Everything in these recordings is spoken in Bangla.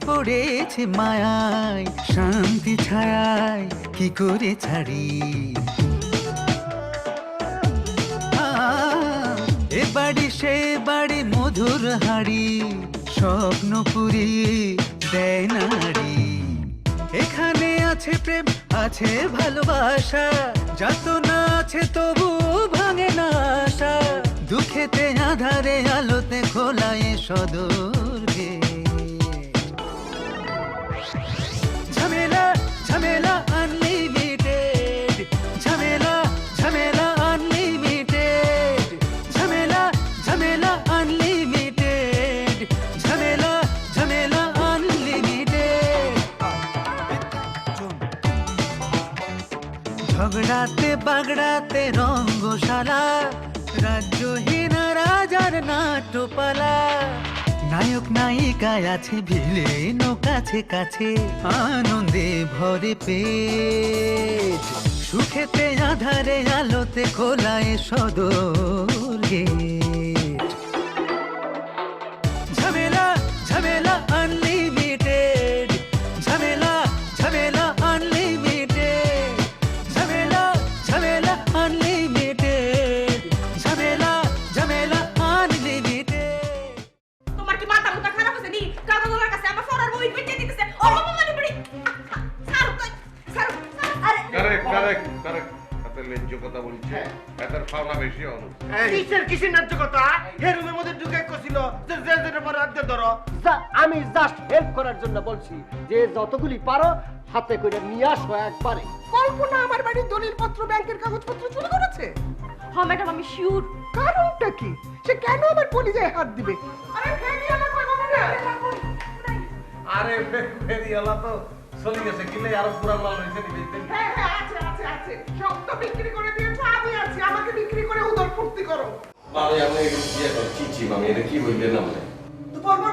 পড়েছে মায়ায়, শান্তি ছায়ায় কি করে ছাড়ি। এ বাড়ি সে বাড়ি মধুর হাড়ি, স্বপ্ন পুরিয়ে দেয় নারী। এখানে আছে প্রেম, আছে ভালোবাসা, যাতনা আছে তবু ভাঙে না আশা। দুঃখেতে আধারে আলোতে খোলায় সদর গেট। ঝামেলা ঝামেলা আনলিমিটেড, ঝামেলা ঝামেলা আনলিমিটেড, ঝামেলা ঝামেলা আনলিমিটেড, ঝামেলা ঝামেলা আনলিমিটেড। ঝগড়াতে বাগড়াতে রঙ্গশালা, রাজ্যহীন রাজার নাট্যপালা। নায়ক নায়িকায় আছে ভিলেন কাছে কাছে, আনন্দে ভরে পেট। সুখেতে আধারে আলোতে খোলায় সদর গেট। ঝামেলা ঝামেলা আনলিমিটেড, ঝামেলা ঝামেলা আনলিমিটেড, ঝামেলা ঝামেলা আনলিমিটেড, ঝামেলা ঝামেলা আনলিমিটেড। তোমার কি মাথা মুথা খারাপ হয়েছে নি? কাগজের কাছে আমার ফরার বই বেঁচে দিতেছে। ও বাবা মানে পড়ি। ছাড়ো কই, ছাড়ো। আরে কারেক্ট এত ন্যায্য কথা বলছে, এত ফাওনা বেশি হলো। কিসের ন্যায্য কথা? এর রুমের মধ্যে ঢুকে কছিল যে যে পরে আদ্য ধরো। আমি জাস্ট হেল্প করার জন্য বলছি যে যতগুলি পারো হাতে করে নিয়ে আসো একবারে। কল্পনা আমার বাড়ির দলিলপত্র ব্যাংকের কাগজপত্র চুরি করেছে। হ্যাঁ ম্যাডাম আমি শিওর। কারণটা কি? সে কেন আমার কলিজায় হাত দিবে? আরে ফেরি আমার কই বাবা রে। আরে ফেরিওয়ালা তো চলে গেছে, কিলে আরো পুরা মাল রয়েছে নিতে। হ্যাঁ আছে সব তো বিক্রি করে দিয়েছো, আমি আছি, আমাকে বিক্রি করে উদর ফুর্তি করো। মানে আমি কি চিচি মামি, এটা কি বললেন আপনি? তো বলবো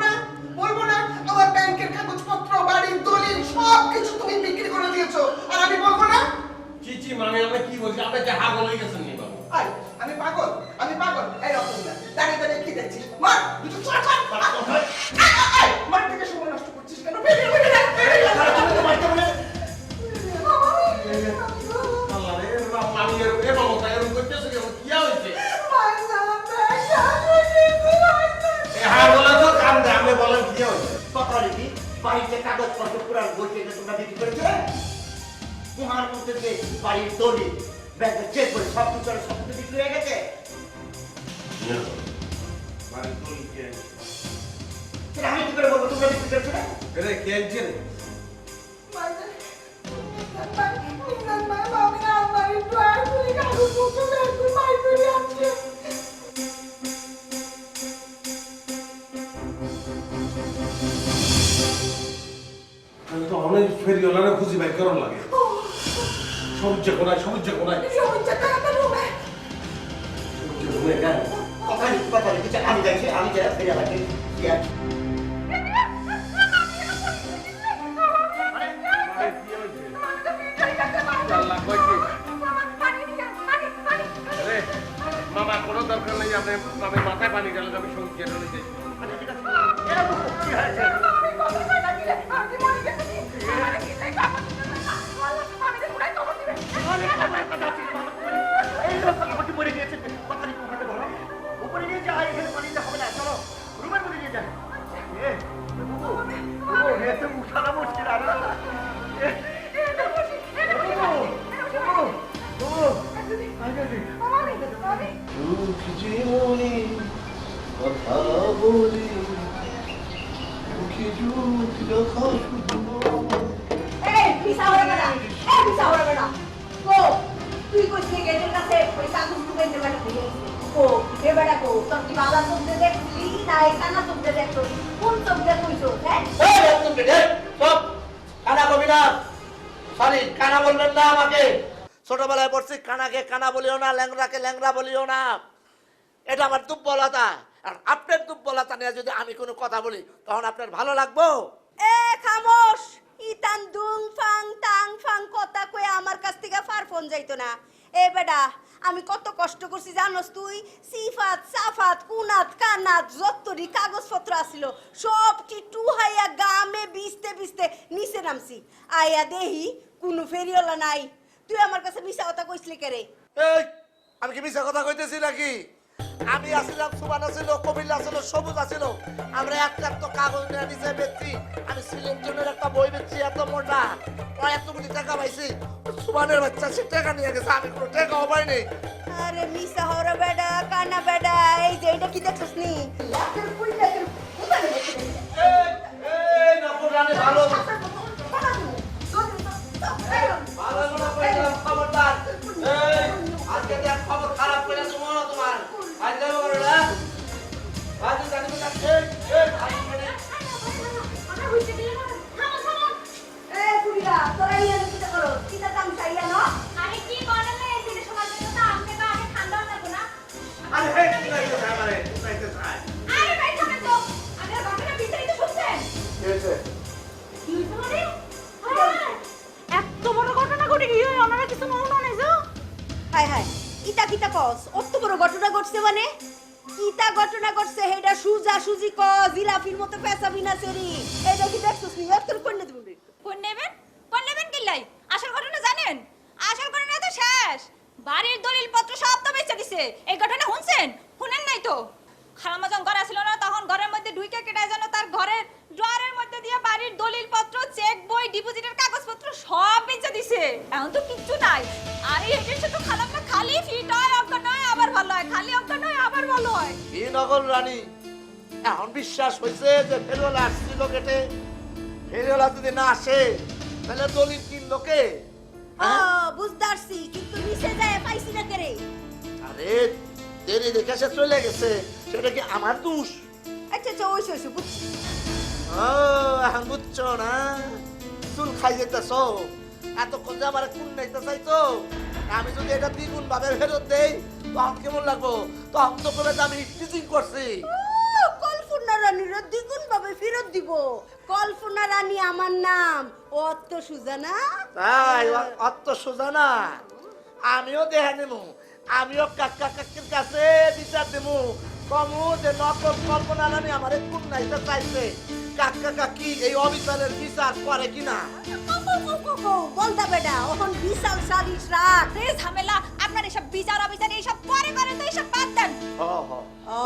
না আমার ব্যাংকের কাগজপত্র বাড়ির দলিল সব কিছু তুমি বিক্রি করে দিয়েছো, আর আমি বলবো না? চিচি মামি আপনি কি বলছেন? আপনি কি হাগল হয়ে গেছেন নি বাবু? আমি পাগল এই রকম না, দাঁড়িয়ে কি দেখছিস? মার দুটো ছাড় মার থেকে সময় নষ্ট করছিস কেন? আল্লাহ রে মামি এর বাবু তাই এরকম করতেছে কেন? কি হইছে? এ হাগলে তো কাম দে, আপনি বলেন কি হইছে? কথা কি বাড়িতে কাগজপত্র পুরা বইতে তোমরা বিক্রি করেছো? তোমার মধ্যে যে বাড়ির দলিল ব্যাংকের চেক বই সব কিছু বিক্রি হয়ে গেছে। মানে তুই কে? আমি কি করে বলবো তোমরা বিক্রি করেছো না? আরে কে কে? তো অনেক ফেরিওয়ালারে খুঁজি বাই করন লাগে। সবুজ কোনায় কথা লিখেছে আমি যাচ্ছি, আমি যারা ফেরে লাগে মামা কোনো দরকার নেই, আপনি মাথায় পানি গেলে আমি সবুজ নিতে। কি হয়েছে? আমাকে পরে দিয়েছে কথা লিখে ওখানে বলো উপরে নিয়ে যা, এখানে পানি হবে না, চলো রুমের মধ্যে নিয়ে যান। এতে উঠানো মুশকিল। আর জীবনী কথা বলি মুখে জুট দেখা শুধু। এই পিছাওয়া বেটা ও তুই কইছিস গেটের কাছে পয়সা কুছ দিতে বেটা ও এ বেটা কো তোর কি বাবা তোকে দেখলি না এখানে তোকে দেখছো কোন তোকে কইছো হ্যাঁ? এই তুমি দেখ সব কানা কবি না, সরি কানা বলবেন না আমাকে। ছোটবেলায় পড়ছি কানাকে কানা বলিও না, ল্যাংড়াকে ল্যাংড়া বলিও না। এটা আমার দুর্বলতা, আর আপনার দুর্বলতা নিয়ে যদি আমি কোনো কথা বলি তখন আপনার ভালো লাগবো? এ খামোশ ইতান দুং ফাং টাং ফাং কথা কই আমার কাছ থেকে ফার ফোন যাইতো না। এ বেটা আমি কত কষ্ট করছি জানোস তুই? সিফাত সাফাত কুনাত কানাত যতরি কাগজপত্র আছিল সবটি টুহাইয়া গামে বিছতে বিছতে নিচে নামছি। আয়া দেহি কোনো ফেরিওয়ালা নাই। তুই আমার কাছে মিছা কথা কইছলি কেরে? এই আমি কি মিছা কথা কইতেছি নাকি? আমি আসিলাম, সুবান আছিল, কবিল আছিল, সবুজ আছিল। আমরা একটা তো কাগজ নিয়ে নিচে বেচছি। আমি সিলেকশনের একটা বই বেচছি এত মোটা, এত কোটি টাকা পাইছি। সুবানের বাচ্চা সে টাকা নিয়ে গেছে, আমি কোনো টাকাও পাইনি। আরে মিছা হরে বেডা কানা বেডা, এই যে এটা কি দেখছস নি? লাখের কুড়ি লাখের কোথায় বসে গেছে? এই নকুল রানী ভালো ভালো না কইলাম খবরদার। এই আজকে দেখ খবর খারাপ কইরা সুমন তোমার। আজ যাবো করে না। আজ জানি না এই আজ মানে আমরা হইতে দিলে না। থামো। এই কুড়িরা তোরা ইয়া কি করো? কিটা কাম চাইয়া না? আরে কি বলেন এই দিনে সময় জন্য তো আমকে তো আগে ঠান্ডা লাগবে না। আরে হে কি লাগছে আমারে কোথাইতে চাই। আরে ভাই থামেন তো। আপনারা ঘটনা বিস্তারিত শুনছেন? কি হইছে? কি হইছে মানে? এত বড় ঘটনা ঘটে গিয়ে ওনারা কিছু মনে নাই যা। হায় হায় ইটা কিটা কস? অত বড় ঘটনা ঘটছে মানে? কিটা ঘটনা ঘটছে হেডা সুজা সুজি ক জিলাফির মতো পেছাবি না সেরি। এটা কি দেখছস নি? এত কোন না তুমি? কোন নেবেন? কোন নেবেন কিল্লাই? আসল ঘটনা জানেন? আসল ঘটনা তো শেষ। বাড়ির দলিল পত্র সব তো বেচে দিছে। এই ঘটনা শুনছেন? শুনেন নাই তো? খালাম্মা যখন ঘরে ছিল না তখন ঘরের মধ্যে ঢুইকে কেটে যেন তার ঘরের ড্রয়ারের মধ্যে দিয়ে বাড়ির দলিল পত্র, চেক বই, ডিপোজিটের কাগজপত্র সব বেচে দিছে। এখন তো কিচ্ছু নাই। আরে এটার সাথে খালাম্মা খালি ফিট হয়, অজ্ঞান হয়, আবার ভালো হয়, খালি অজ্ঞান হয়, আবার ভালো হয়। কি নগর রানী, এখন বিশ্বাস হয়েছে যে ফেরিওয়ালা আসছিল কেটে? ফেরিওয়ালা যদি না আসে তাহলে দলিল কিনলো কে? ও বুঝদারছি, কিন্তু নিচে যায় পাইছি না করে। আরে দেরি দেখে সে চলে গেছে, সেটা কি আমার দোষ? আচ্ছা ওইসে বুঝছি। ও এখন বুঝছো না? চুল খাই যেতেছ এতক্ষণ যে আমার কোন নাইতে চাইতো। আমি যদি এটা দ্বিগুণ ভাবে ফেরত দেই তখন কেমন লাগবো? তখন তো করে আমি টিচিং করছি। কল্পনা রানীর দ্বিগুণ ভাবে ফেরত দিব। কল্পনা রানী আমার নাম। অত সুজা না? তাই অত সোজা না। আমিও দেখে নেবো, আমিও কাকা কাকির কাছে বিচার দেবো, কমু যে নকল কল্পনা রানী আমার কোন নাইতে চাইছে। কাকা কাকি এই অবিচারের বিচার করে কিনা? বলতা বেটা ওখন বিশাল সারিস রাখ। এই ঝামেলা আপনার এসব বিচার অবিচার এইসব পরে করে তো এইসব বাদ দেন। হ হ ও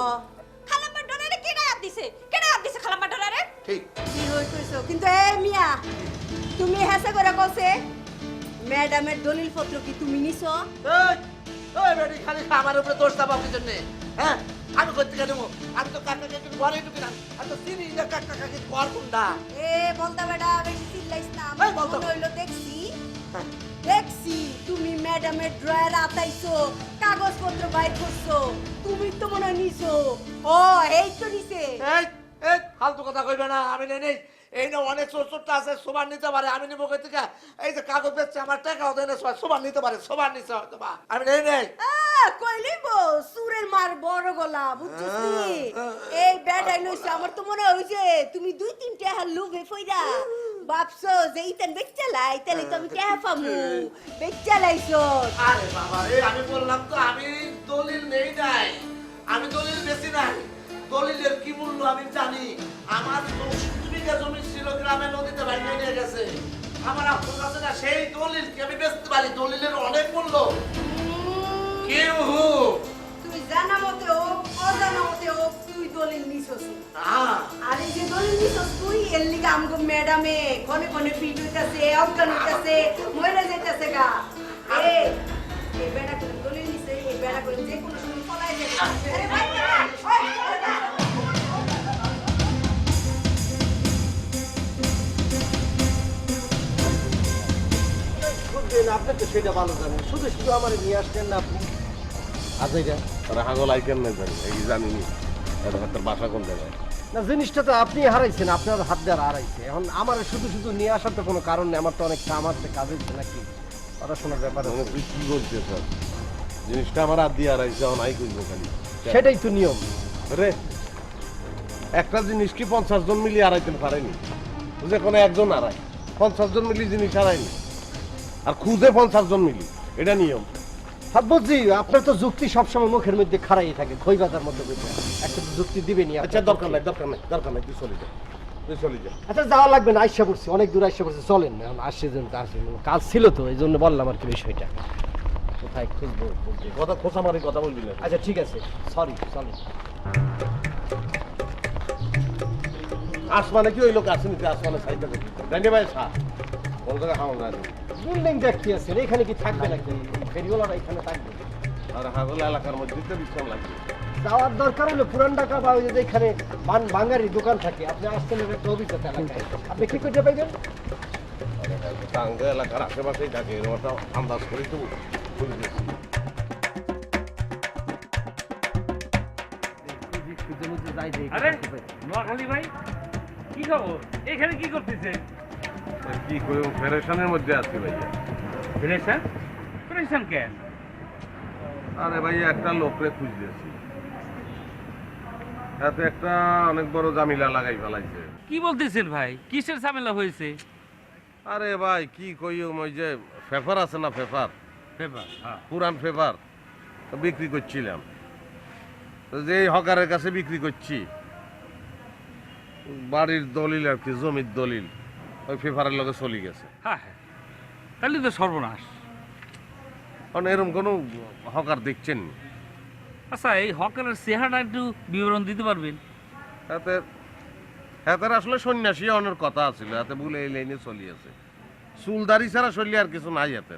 খালাম্মা ডলারে কেডা হাত দিছে? কেডা হাত দিছে খালাম্মা ডলারে? ঠিক। কি হইছো? কিন্তু এ মিয়া তুমি হেসে করে কইছে ম্যাডামের দলিল পত্র কি তুমি নিছো? এই ওই বেটি খালি আমার উপরে দোষ চাপাও কি জন্য? হ্যাঁ আমি করতে গেলাম, আমি তো কাকা কাকির ঘরে ঢুকি না। আমি তো চিনি না কাকা কাকির ঘর কোনটা। এ বলতা বেটা বেশি চিল্লাইস না। এই বলতা। মনে হইলো দেখছি তুমি ম্যাডামের ড্রয়ার আতাইছো, কাগজপত্র বাইর করছো। তুমি তো মনে হয় নিছো। ও এই তো নিছে। এই এই ফালতু কথা কইবে না, আমি নেই নেই। এই না অনেক চোরটা আছে, সোবার নিতে পারে। আমি নিবো কই থেকে? এই যে কাগজ বেচছে আমার টাকাও দেয় না, সোবার নিতে পারে, সোবার নিতে হয়তো বা। আমি নেই নেই। কইলিব সুরের মার বড় গলা বুঝছিস নি? এই বেডাই লইছে। আমার তো মনে হইছে তুমি দুই তিন টাকা লুভে ফইরা ভাবছো যে ইতেন বেচালাই, তাহলে তো আমি টাকা পামু। বেচালাইছো। আরে বাবা রে, আমি বললাম তো আমি দলিল নেই নাই, আমি দলিল বেশি নাই। দলিলের কি মূল্য আমি জানি। আমার 60 বিঘা জমি ছিল গ্রামে, নদীতে ভাঙিয়ে নিয়ে গেছে। আমার আফসোস আছে না, সেই দলিল কি আমি বেচতে পারি? দলিলের অনেক মূল্য। কেউ তুই জানা মতে হোক অজানা মতে হোক তুই দলিল নিছস। আর এই যে দলিল নিছস তুই এর লিগে আমগো ম্যাডামে কোনে কোনে ফিট হইতাছে, অজ্ঞান হইতাছে, মরে যাইতাছে গা। এই বেড়া করে দলিল নিছে, এই বেড়া করে যে কোনো সময় পলাই যাবে। আরে ভাই আপনি তো সেটা ভালো জানেন, শুধু শুধু আমার নিয়ে আসছেন না আপনি। আচ্ছা এটা তারা হাগল আইকেন না জানি, এই জানিনি তার বাসা কোন জায়গায়। না জিনিসটা তো আপনি হারাইছেন, আপনার হাত দিয়ে হারাইছে। এখন আমার শুধু শুধু নিয়ে আসার তো কোনো কারণ নেই। আমার তো অনেক কাম আছে, কাজ হচ্ছে নাকি পড়াশোনার ব্যাপার আছে। তুই কি বলছিস স্যার? জিনিসটা আমার হাত দিয়ে হারাইছে, এখন আই করবো খালি। সেটাই তো নিয়ম রে, একটা জিনিস কি 50 জন মিলিয়ে হারাইতে পারেনি? বুঝে কোনো একজন হারায়, 50 জন মিলিয়ে জিনিস হারায়নি। আর খুঁজে 50 জন মিলি, এটা নিয়ম। হ্যাঁ বুঝছি, আপনার তো যুক্তি সবসময় মুখের মধ্যে খাড়াই থাকে, খই বাজার মতো বুঝে একটা তো যুক্তি দিবেনি। আচ্ছা দরকার নাই তুই চলে যা, তুই চলে যা। আচ্ছা যাওয়া লাগবে না, আইসা পড়ছি, অনেক দূর আইসা পড়ছি, চলেন এখন আসছে জন্য কাজ ছিল তো এই জন্য বললাম আর কি বিষয়টা। কোথায় খুঁজবো বুঝছি। কথা খোঁচামারি কথা বলবি না। আচ্ছা ঠিক আছে, সরি চলেন। আসমানে কি ওই লোক আসেনি, তুই আসমানে সাইডটা দেখি জানি ভাই সা কোন জায়গায় হামল না। বিল্ডিং দেখতে আছেন, এখানে কি থাকবে নাকি? ফেরিওয়ালারা এখানে থাকবে? আর হাগল এলাকার মধ্যে তো বিশ্রাম লাগবে। যাওয়ার দরকার হলে পুরান ঢাকা বা ওই যে এখানে বাঙালি দোকান থাকে, আপনি আসছেন একটা অভিজ্ঞতা এলাকায়, আপনি কি করতে পাইবেন? টাঙ্গা এলাকার আশেপাশেই থাকে, এরকম একটা আন্দাজ করেই তো বলে দিয়েছি। আরে নোয়াখালী ভাই, কি খবর? এখানে কি করতেছে? কি করবো, ফেডারেশনের মধ্যে আছি ভাইয়া। ফ্রেশন ফ্রেশন কেন? আরে ভাইয়া একটা লোকরে খুঁজতেছি, এতে একটা অনেক বড় জামিলা লাগাই ফেলাইছে। কি বলতেছেন ভাই? কিসের ঝামেলা হয়েছে? আরে ভাই কি কইম, ওই যে পেপার আছে না, পেপার পেপার, হ্যাঁ। পুরান পেপার বিক্রি করছিলাম, তো যে হকারের কাছে বিক্রি করছি, বাড়ির দলিল আর কি, জমির দলিল ওই পেপারের লগে চলে গেছে। হ্যাঁ হ্যাঁ, তাহলে তো সর্বনাশ। কারণ এরকম কোনো হকার দেখছেন? আচ্ছা, এই হকারের চেহারা একটু বিবরণ দিতে পারবেন? এতে এদের আসলে সন্ন্যাসী অনেক কথা আছিল, এতে বলে এই লাইনে চলিয়েছে, চুলদারি ছাড়া চলি আর কিছু নাই এতে।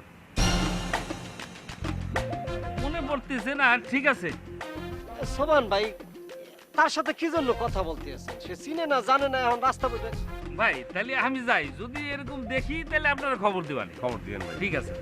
মনে পড়তেছে না, ঠিক আছে। সোমান ভাই তার সাথে কি জন্য কথা বলতে আছে? সে চিনে না জানে না, এখন রাস্তা বলে। ভাই তাহলে আমি যাই, যদি এরকম দেখি তাহলে আপনারা খবর দিবেন। খবর দিয়েন ভাই। ঠিক আছে।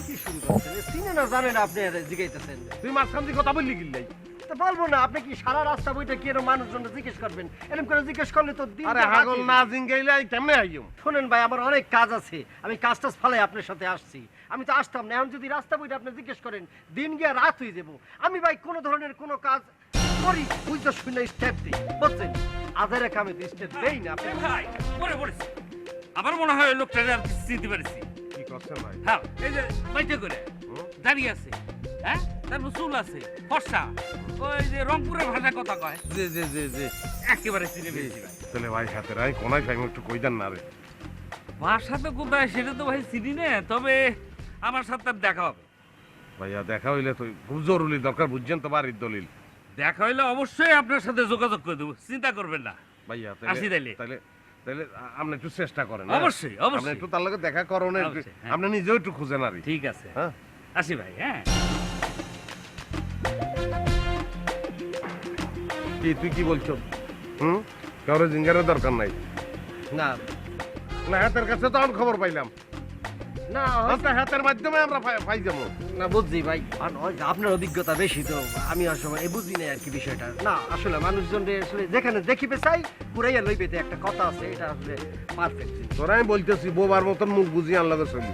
কি শুরু করছেন? এ চিনে না জানে না, আপনি জিজ্ঞাইতেছেন। তুই মাঝখান দিয়ে কথা বললি গিল্লাই। তা বলবো না, আপনি কি সারা রাস্তা বইটা কি এরকম মানুষজন জিজ্ঞেস করবেন? এরকম করে জিজ্ঞেস করলে তো দিন আরে হাগল না জিঙ্গাইলে কেমনে আইম? শোনেন ভাই, আমার অনেক কাজ আছে, আমি কাজটা ফালাই আপনার সাথে আসছি। আমি তো আসতাম না, এখন যদি রাস্তা বইটা আপনি জিজ্ঞেস করেন, দিন গিয়ে রাত হয়ে যাবো। আমি ভাই কোনো ধরনের কোনো কাজ করি বুঝতে শুনে স্টেপ দিই, বুঝছেন? আধারে কামে স্টেপ দেই না আপনি। ভাই পরে পড়েছি, আমার মনে হয় ওই লোকটা আর চিনতে পারছি। কি করছেন ভাই? হ্যাঁ, এই যে বাইটে করে দাঁড়িয়ে আছে, হ্যাঁ, তারপর চুল আছে, ফর্সা, ওই যে রংপুরের ভাষায় কথা কয়, জি জি জি জি, একেবারে চিনে পেয়েছি ভাই। তাহলে ভাই হাতে রাই কোনায় ফাইম একটু কই দেন না রে। ভাষা তো কোথায় সেটা তো ভাই চিনি না, তবে আমার সাথে তার দেখা হবে। ভাইয়া দেখা হইলে তো খুব জরুরি দরকার, বুঝছেন তো, বাড়ির দলিল। দেখা হইলে অবশ্যই আপনার সাথে যোগাযোগ করে দেবো, চিন্তা করবেন না। ভাইয়া আসি তাইলে। তাহলে তাহলে আপনি একটু চেষ্টা করেন। অবশ্যই, আপনি অবশ্যই। একটু তার লগে দেখা করেন, অবশ্যই, হ্যাঁ। আপনি নিজেও একটু খুঁজেন আর ঠিক আছে, হ্যাঁ। আসি ভাই। হ্যাঁ, কি তুই কি বলছো? কারো জিঙ্গারের দরকার নাই না না, হাতের কাছে তো আমি খবর পাইলাম না তো, হাতের মাধ্যমে আমরা পাই যাবো। না বুঝছি ভাই, আপনার অভিজ্ঞতা বেশি তো, আমি আসলে বুঝি না আর কি বিষয়টা। না আসলে মানুষজন আসলে যেখানে দেখিবে চাই পুরাইয়া লইবে, একটা কথা আছে, এটা আসলে পারফেক্ট। তোরা আমি বলতেছি বোবার মতন মুখ বুঝিয়ে আনলাগে চলি।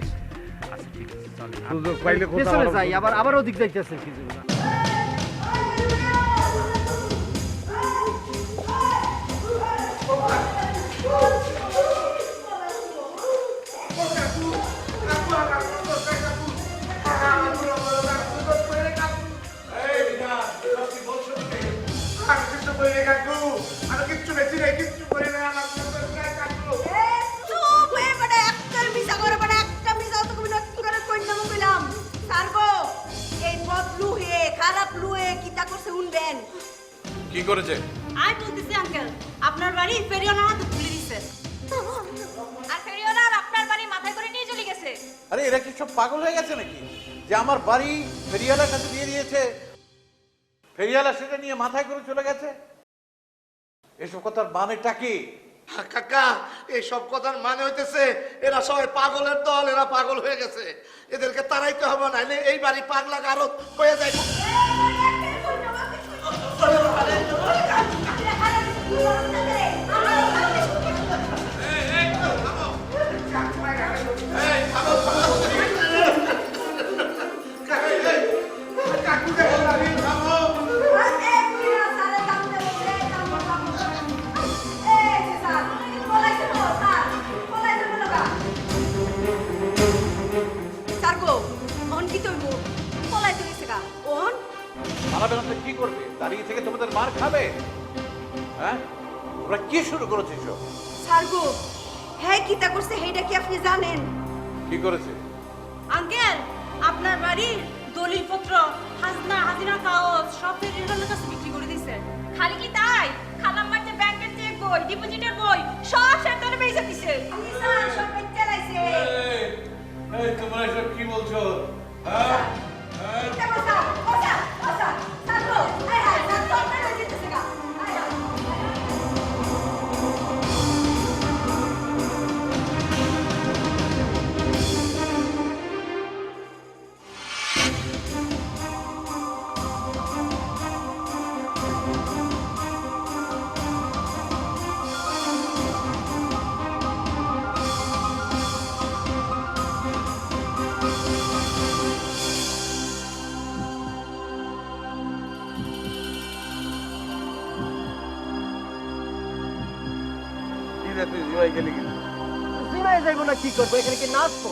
আচ্ছা ঠিক আছে, চলে সুযোগ পাইলে কোথাও পেছনে আরো- যাই, আবার ওদিক যাইতেছে কি জন্য? চুপ হয়ে বেটা, একটার মিশা করে বেটা, একটা মিশাও তো তুমি নতুন করে কইনা কইলাম। সারগো, এই বদলু হে খারাপ লুয়ে কিতা করছে শুনবেন? কি করেছে? আমি বলতেছি আঙ্কেল, আপনার বাড়ি ফেরিওয়ালা হাতে তুলে দিছে, আর ফেরিওয়ালা আর আপনার বাড়ি মাথায় করে নিয়ে চলে গেছে। আরে এরা কি সব পাগল হয়ে গেছে নাকি, যে আমার বাড়ি ফেরিওয়ালার কাছে দিয়ে দিয়েছে, ফেরিওয়ালা সেটা নিয়ে মাথায় করে চলে গেছে? এসব কথার মানেটা কি? কাকা, এই সব কথার মানে হইতেছে এরা সবাই পাগলের দল, এরা পাগল হয়ে গেছে, এদেরকে তাড়াইতে হবে, নাইলে এই বাড়ি পাগলা গারদ হয়ে যায়। ওন কি তুইব পলাই তো গেছে গা ওন পালাবে না তো কি করবে? দাঁড়িয়ে থেকে তোমাদের মার খাবে? হ্যাঁ, তোমরা কি শুরু করেছো এসব? সারগো হ্যাঁ কিতা করছে হেইটা কি আপনি জানেন? কি করেছে? আঙ্কেল আপনার বাড়ির দলিলপত্র হাজনা হাজিরা কাগজ সব ফেরিওয়ালার কাছে বিক্রি করে দিয়েছে। খালি কি তাই, খালাম্মার যে ব্যাংকের চেক বই ডিপোজিটের বই সব সেটারে বেচে দিছে। স্যার সব বেচে লাইছে এই তোমরা এসব কি বলছো? হ্যাঁ, কিতা কথা কথা কথা সারগো আয় হায় সার তোর না যেতেছে গা আয় হায় কি রে তুই জিমাই গেলি কি? সিনেমায় যাইবো না কি করবো? এখানে কি নাচবো?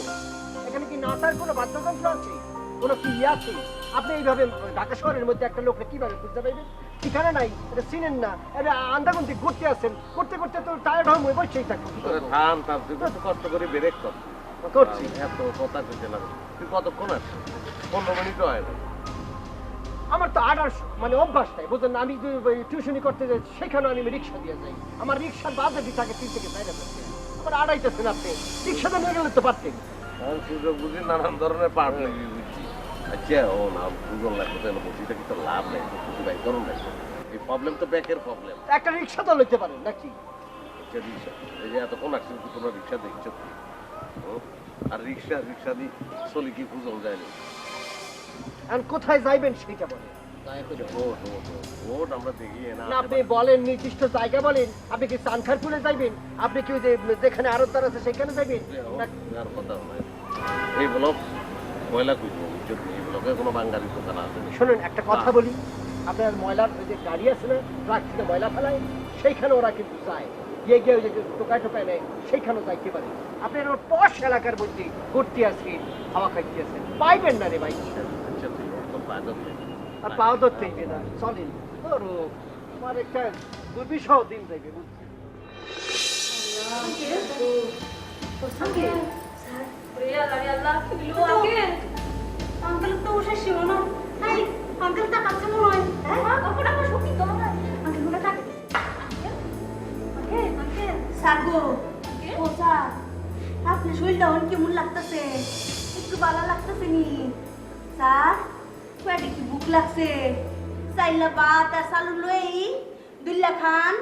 এখানে কি নাচার কোনো বাদ্যযন্ত্র আছে? কোনো কি আছে? আপনি এইভাবে ঢাকা শহরের মধ্যে একটা লোককে কিভাবে খুঁজতে পারবেন? ঠিকানা নাই, এটা চিনেন না, এটা আন্দাগন্তি ঘুরতে আসেন, করতে করতে তো টায়ার্ড হয়ে বসেই থাকবো। কি আরে করবো? থাম থাম, তুই কত কষ্ট করে ব্রেক কর। করছি। এত কথা কইতে লাগে। তুই কতক্ষণ আছিস? 15 মিনিটও হয় না। আমার তো আডার মানে অভ্যাস নাই, বুঝলেন না? আমি টিউশনি করতে যাই, সেখানে আমি রিক্সা দিয়ে যাই। আমার রিক্সার বাজেটই থাকে 3 থেকে 4 হাজার টাকা। আমার আড়াইতেছেন আপনি, রিক্সাতে নিয়ে গেলে তো পারতেন। আমি সুযোগ বুঝি নানান ধরনের পার্ট লাগিয়ে দিচ্ছি। আচ্ছা ও না সুযোগ লাগবে তাহলে বসিটা কি তো লাভ নেই, কিছু ভাই করুন না। এই প্রবলেম তো ব্যাকের প্রবলেম। একটা রিক্সা তো লইতে পারেন নাকি? আচ্ছা রিক্সা, এই যে এতক্ষণ আসছিল কি তোমরা রিক্সা দেখছো কি? আর রিক্সা দিয়ে চলি কি বুঝন যায়নি। আর কোথায় যাইবেন সেটা বলেন। ওট আমরা দেখি না। না আপনি বলেন, নির্দিষ্ট জায়গা বলেন। আপনি কি চানখারপুরে যাইবেন? আপনি কি ওই যে যেখানে আড়তদার আছে সেখানে যাইবেন? আর কথা নয়, এই ব্লক ময়লা খুঁজবো, এই ব্লকে কোনো বাঙালি দোকান আছে না। শুনুন একটা কথা বলি, আপনার ময়লার ওই যে গাড়ি আছে না, ট্রাক থেকে ময়লা ফেলায়, সেইখানে ওরা কিন্তু যায়, গিয়ে গিয়ে ওই যে টোকায় টোকায় নেয়, সেইখানেও যাইতে পারে। আপনি এরকম পশ এলাকার মধ্যে ঘুরতে আসছেন, হাওয়া খাইতে আসছেন, পাইবেন না রে ভাই। আচ্ছা তুই ওর তো বাজার থেকে আর পাও ধরতে হইবে না, চলেন। ধরো আমার একটা দুর্বিষহ দিন যাইবে, বুঝছি। আঙ্কেল তো উঠে শিব না, আঙ্কেল তাকাচ্ছে মনে হয়। ওটা আমার সত্যি তো আঙ্কেল মনে তাকে সারগো ও স্যার আপনার শরীরটা অন কেমন লাগতেছে? একটু ভালো লাগতেছে নি স্যার? পেটে কি ভুক লাগছে? চাইলা ভাত আর চালু লই দুল্লা খান।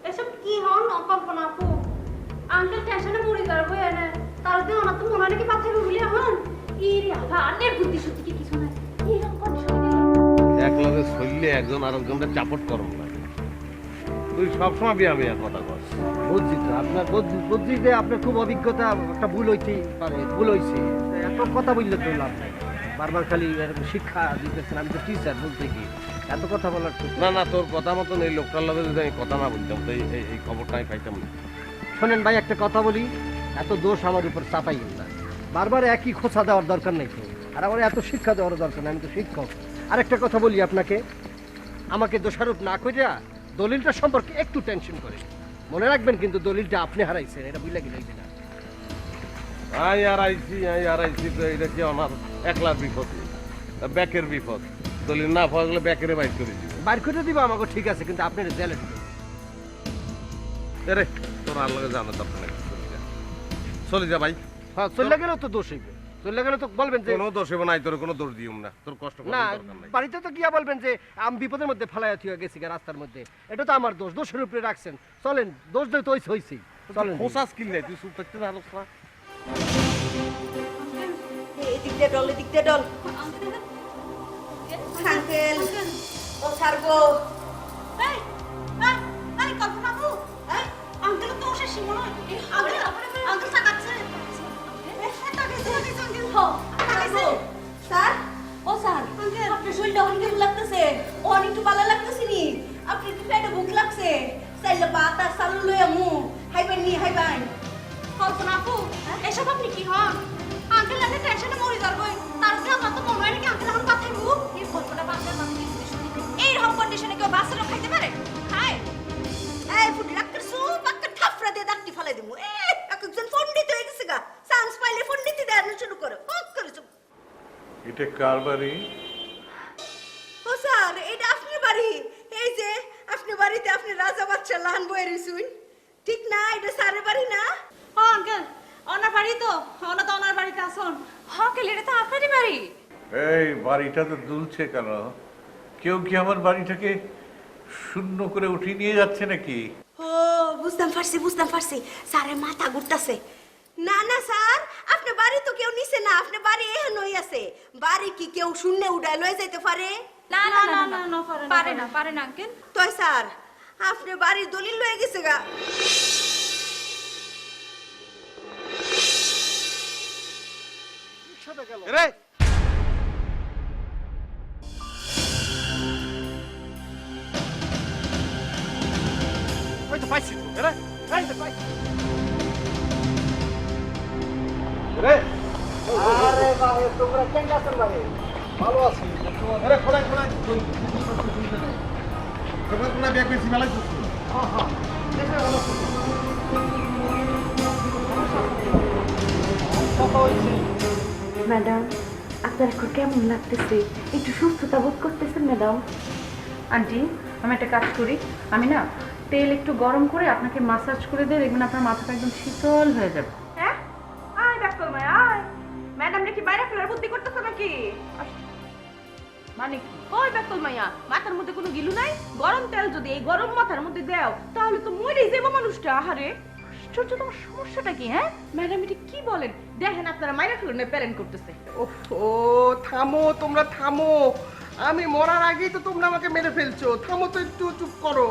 এসব কি হন অকল্পনা আপু? আঙ্কেল টেনশনে মরে যাবে বই না, তার দিয়ে ওনা তো মনে নাকি পাথর ভুলি হন। ই রে আভা আন্নের বুদ্ধি শুদ্ধি কি কিছু না, এরকম কন্ডিশন এক লগে চললে একজন আরেকজনকে চাপট করম না। তুই সবসময় বিয়া কথা কর। বুঝছি তো, আপনার বুঝছি যে আপনার খুব অভিজ্ঞতা, একটা ভুল হইতেই পারে, ভুল হয়েছে। এত কথা বললে তো লাভ নাই, বারবার খালি এরকম শিক্ষা দিতেছেন। আমি তো টিচার, বলতে কি এত কথা বলার তো। না না, তোর কথা মতন এই লোকটার লগে যদি আমি কথা না বলতাম তো এই খবরটা আমি পাইতাম না। শোনেন ভাই, একটা কথা বলি, এত দোষ আমার উপর চাপাইবেন না। বারবার একই খোঁচা দেওয়ার দরকার নেই তো, আর আমার এত শিক্ষা দেওয়ার দরকার নেই, আমি তো শিক্ষক। আর একটা কথা বলি আপনাকে, আমাকে দোষারোপ না করিয়া দলিলটা সম্পর্কে একটু টেনশন করে মনে রাখবেন, কিন্তু দলিলটা আপনি হারাইছেন, এটা বুঝলে গেলে না। আই আর আইছি তো এটা কি আমার একলার বিপদ, ব্যাকের বিপদ। দলিল না পাওয়া গেলে ব্যাকেরে বাইর করে দিব। বাইর করে দিব আমাকে, ঠিক আছে, কিন্তু আপনার জেলে ঢুকবেন। আরে তোর আর লগে জানা দরকার নেই, চলে যা ভাই। হ্যাঁ, চলে গেলেও তো দোষ হইবে, চলে গেলে তো বলবেন যে কোনো দোষ হবে নাই, তোর কোনো দোষ দিউম না, তোর কষ্ট না, করার দরকার নাই। বাড়িতে তো গিয়া বলবেন যে আমি বিপদের মধ্যে ফেলাইয়া থিয়া গেছি রাস্তার মধ্যে, এটা তো আমার দোষ, দোষের উপরে রাখছেন। চলেন, দোষ দিয়ে তো হইছি, চলেন। খোসাস কিল নাই, তুই চুপ থাকতে পারছ না। এদিক দিয়ে ডল এদিক দিয়ে ডল। আঙ্কেল ও সারগো এই এই এই কল্পনা আপু, এই আঙ্কেল তো উঠে শিব না, আঙ্কেল আঙ্কেল তাকাচ্ছে। স্যার ও স্যার আপনার শরীরটা অনেক কেমন লাগতেছে? ও অনেক একটু ভালো লাগতেছে নি? আপনি একটু পেটে ভুক লাগছে? চাইলে ভাত আর চালু লইয়া মু হাইবেন নি হাইবেন। কল্পনা আপু, এসব আপনি কি হন? আঙ্কেল আপনি টেনশনে মরে এটা কার বাড়ি? ও স্যার এটা আপনার বাড়ি। এই যে আপনার বাড়িতে আপনি রাজা বাচ্চা লান বয়ে রিসুন, ঠিক না? এটা স্যারের বাড়ি না? ও আঙ্কেল ওনার বাড়ি তো, ওনা তো ওনার বাড়িতে আসুন। আঙ্কেল এটা তো আপনারই বাড়ি। এই বাড়িটা তো দুলছে কেন? কেউ কি আমার বাড়িটাকে শূন্য করে উঠিয়ে নিয়ে যাচ্ছে নাকি? ও বুঝতাম পারছি স্যারের মাথা ঘুরতাছে। না না স্যার, আপনার বাড়ি তো কেউ নিছে না, আপনার বাড়ি এখানেই আছে। বাড়ি কি কেউ শূন্য উড়ায় লয়ে যাইতে পারে? না না না না না পারে না আঙ্কেল। তো স্যার আপনার বাড়ির দলিল লয়ে গেছে গা। রে ওই তো পাইছি তো রে, এই তো পাইছি রে। আরে ভাই তোমরা কেন আছেন ভাই? ভালো আছি। আরে খোলা তোমরা কোন ব্যাগ বেশি মেলাই করছো? হ্যাঁ হ্যাঁ দেখে ভালো করছো। কথা হইছে। ম্যাডাম আপনার এখন কেমন লাগতেছে? একটু সুস্থতা বোধ করতেছেন ম্যাডাম? আন্টি আমি একটা কাজ করি, আমি না তেল একটু গরম করে আপনাকে মাসাজ করে দিয়ে দেখবেন আপনার মাথাটা একদম শীতল হয়ে যাবে। হ্যাঁ আয় ডাক্তার মাই আয়। ম্যাডাম নাকি বাইরে ফেলার বুদ্ধি করতেছে নাকি? মানে কি? ওই ডাক্তার মাইয়া মাথার মধ্যে কোনো গিলু নাই? গরম তেল যদি এই গরম মাথার মধ্যে দাও তাহলে তো মরেই যাবে মানুষটা। আহারে আশ্চর্য, তোমার সমস্যাটা কি? হ্যাঁ ম্যাডাম এটা কি বলেন? দেখেন আপনারা মাইরা ফেলুন প্যারেন্ট করতেছে। ও থামো, তোমরা থামো। আমি মরার আগেই তো তোমরা আমাকে মেরে ফেলছো। থামো তো, একটু চুপ করো।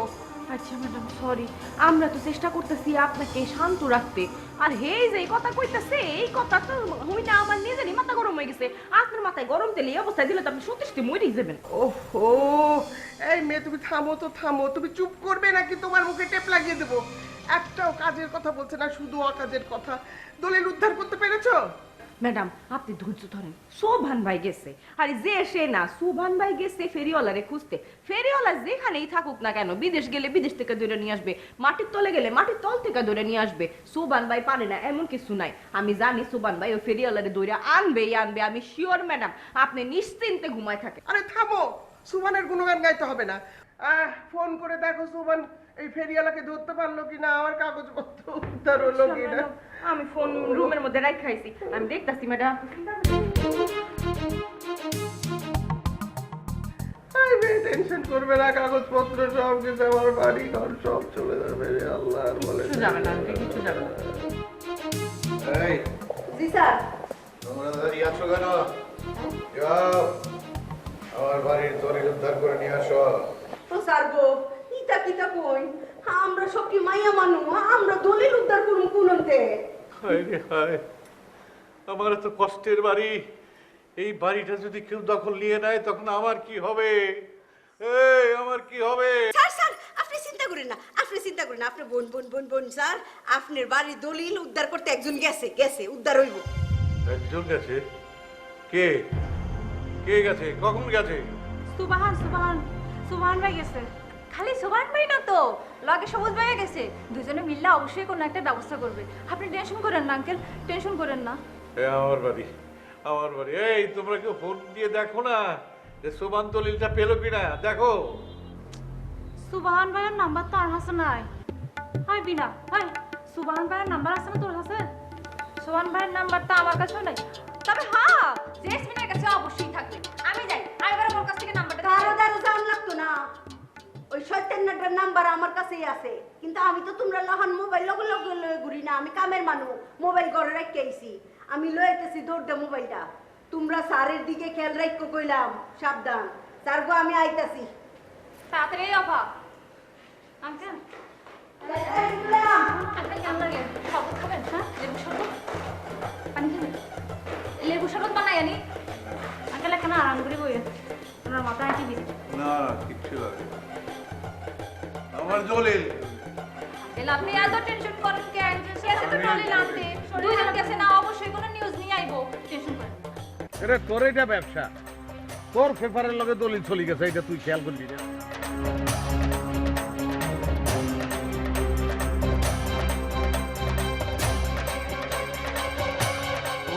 আচ্ছা ম্যাডাম সরি, আমরা তো চেষ্টা করতেছি আপনাকে শান্ত রাখতে। আর হে যে এই কথা কইতাছে, এই কথা তো হইনা আমার নিজেরই মাথা গরম হয়ে গেছে। আপনার মাথায় গরম তেল এই অবস্থায় দিলে তো আপনি সত্যি মরেই যাবেন। ওহো এই মেয়ে, তুমি থামো তো থামো। তুমি চুপ করবে নাকি তোমার মুখে টেপ লাগিয়ে দেবো? একটাও কাজের কথা বলছে না, শুধু অকাজের কথা। দলিল উদ্ধার করতে পেরেছো? ম্যাডাম আপনি ধৈর্য ধরেন, সোভান ভাই গেছে। আর যে সে না, সোভান ভাই গেছে ফেরিওয়ালারে খুঁজতে। ফেরিওয়ালা যেখানেই থাকুক না কেন, বিদেশ গেলে বিদেশ থেকে ধরে নিয়ে আসবে, মাটির তলে গেলে মাটির তল থেকে ধরে নিয়ে আসবে। সোভান ভাই পারে না এমন কিছু নাই। আমি জানি সোভান ভাই ওই ফেরিওয়ালারে ধরে আনবেই আনবে, আমি শিওর ম্যাডাম। আপনি নিশ্চিন্তে ঘুমায় থাকে। আরে থামো, সুবানের গুণগান গাইতে হবে না। ফোন করে দেখো সুবান এই ফেরিওয়ালাকে ধরতে পারলো কিনা, আমার কাগজপত্র উদ্ধার হলো কিনা। আমি ফোন রুমের মধ্যে রাখাইছি, আমি দেখতাছি ম্যাডাম। টেনশন করবে না, কাগজপত্র সব কিছু, আমার বাড়ি ঘর সব চলে যাবে। আল্লাহ বলে কিছু যাবে না আন্টি, কিছু যাবে না। এই জি স্যার। তোমরা দাঁড়িয়ে আছো কেন? যাও আমার বাড়ির দলিল উদ্ধার করে নিয়ে আসো। ও স্যার গো, ইটা কিটা কই? আমরা সব কি মাইয়া মানু? আমরা দলিল উদ্ধার করুম কোনতে? হায় রে হায়, আমার তো কষ্টের বাড়ি। এই বাড়িটা যদি কেউ দখল নিয়ে নেয় তখন আমার কি হবে? এই আমার কি হবে? স্যার আপনি চিন্তা করেন না, আপনি বোন স্যার, আপনার বাড়ির দলিল উদ্ধার করতে একজন গেছে উদ্ধার হইব। একজন গেছে? কে কে গেছে? কখন গেছে? সুবহান ভাই গেছে। খালি সুবহান ভাই না তো, লগে সবুজ ভাই গেছে। দুজনে মিললে অবশ্যই কোনো একটা ব্যবস্থা করবে। আপনি টেনশন করেন না আঙ্কেল, টেনশন করেন না। আমার বাড়ি। এই তোমরা কেউ ফোন দিয়ে দেখো না যে সোমান দলিলটা পেলো কিনা, দেখো। সুবহান ভাইয়ের নাম্বার তো আর হাসে নাই। হাই বিনা, হাই সুবহান ভাইয়ের নাম্বার আছে না তোর কাছে? সুবহান ভাইয়ের নাম্বার তো আমার কাছেও নাই। তবে হ্যাঁ, জেসমিনের কাছে অবশ্যই থাকবে। আমি যাই, আমি বরং ওর কাছ থেকে নাম্বারটা দারো যাওয়ার লাগতো না। ওই 57টার নাম্বার আমার কাছেই আছে, কিন্তু আমি তো তোমরা লহান মোবাইল লগে ঘুরি না। আমি কামের মানুষ, মোবাইল ঘরে রাখতে আইছি। আমি লইতেছি দৌড় দে মোবাইলটা। তোমরা স্যারের দিকে খেয়াল রাখো কইলাম, সাবধান। স্যার গো আমি আইতাছি। তাড়াতাড়ি অফা। আঙ্কেল আঙ্কেল কেমন লাগে? শরবত খাবেন? হ্যাঁ লেবু শরবত, পানি খাবেন? লেবু শরবত বানাই আনি। আঙ্কেল এখানে আরাম করে বইয়ে ওনার মাথায় কি দিই না কিচ্ছু লাগে না। আমার দলিল। এলা আপনি এত টেনশন করেন কেন? গেছে তো দলিল আনতে, দুইজন গেছে না, অবশ্যই কোনো নিউজ নিয়ে আইবো। টেনশন করেন এটা তোর এটা ব্যবসা, তোর পেপারের লগে দলিল চলে গেছে, এটা তুই খেয়াল করবি না।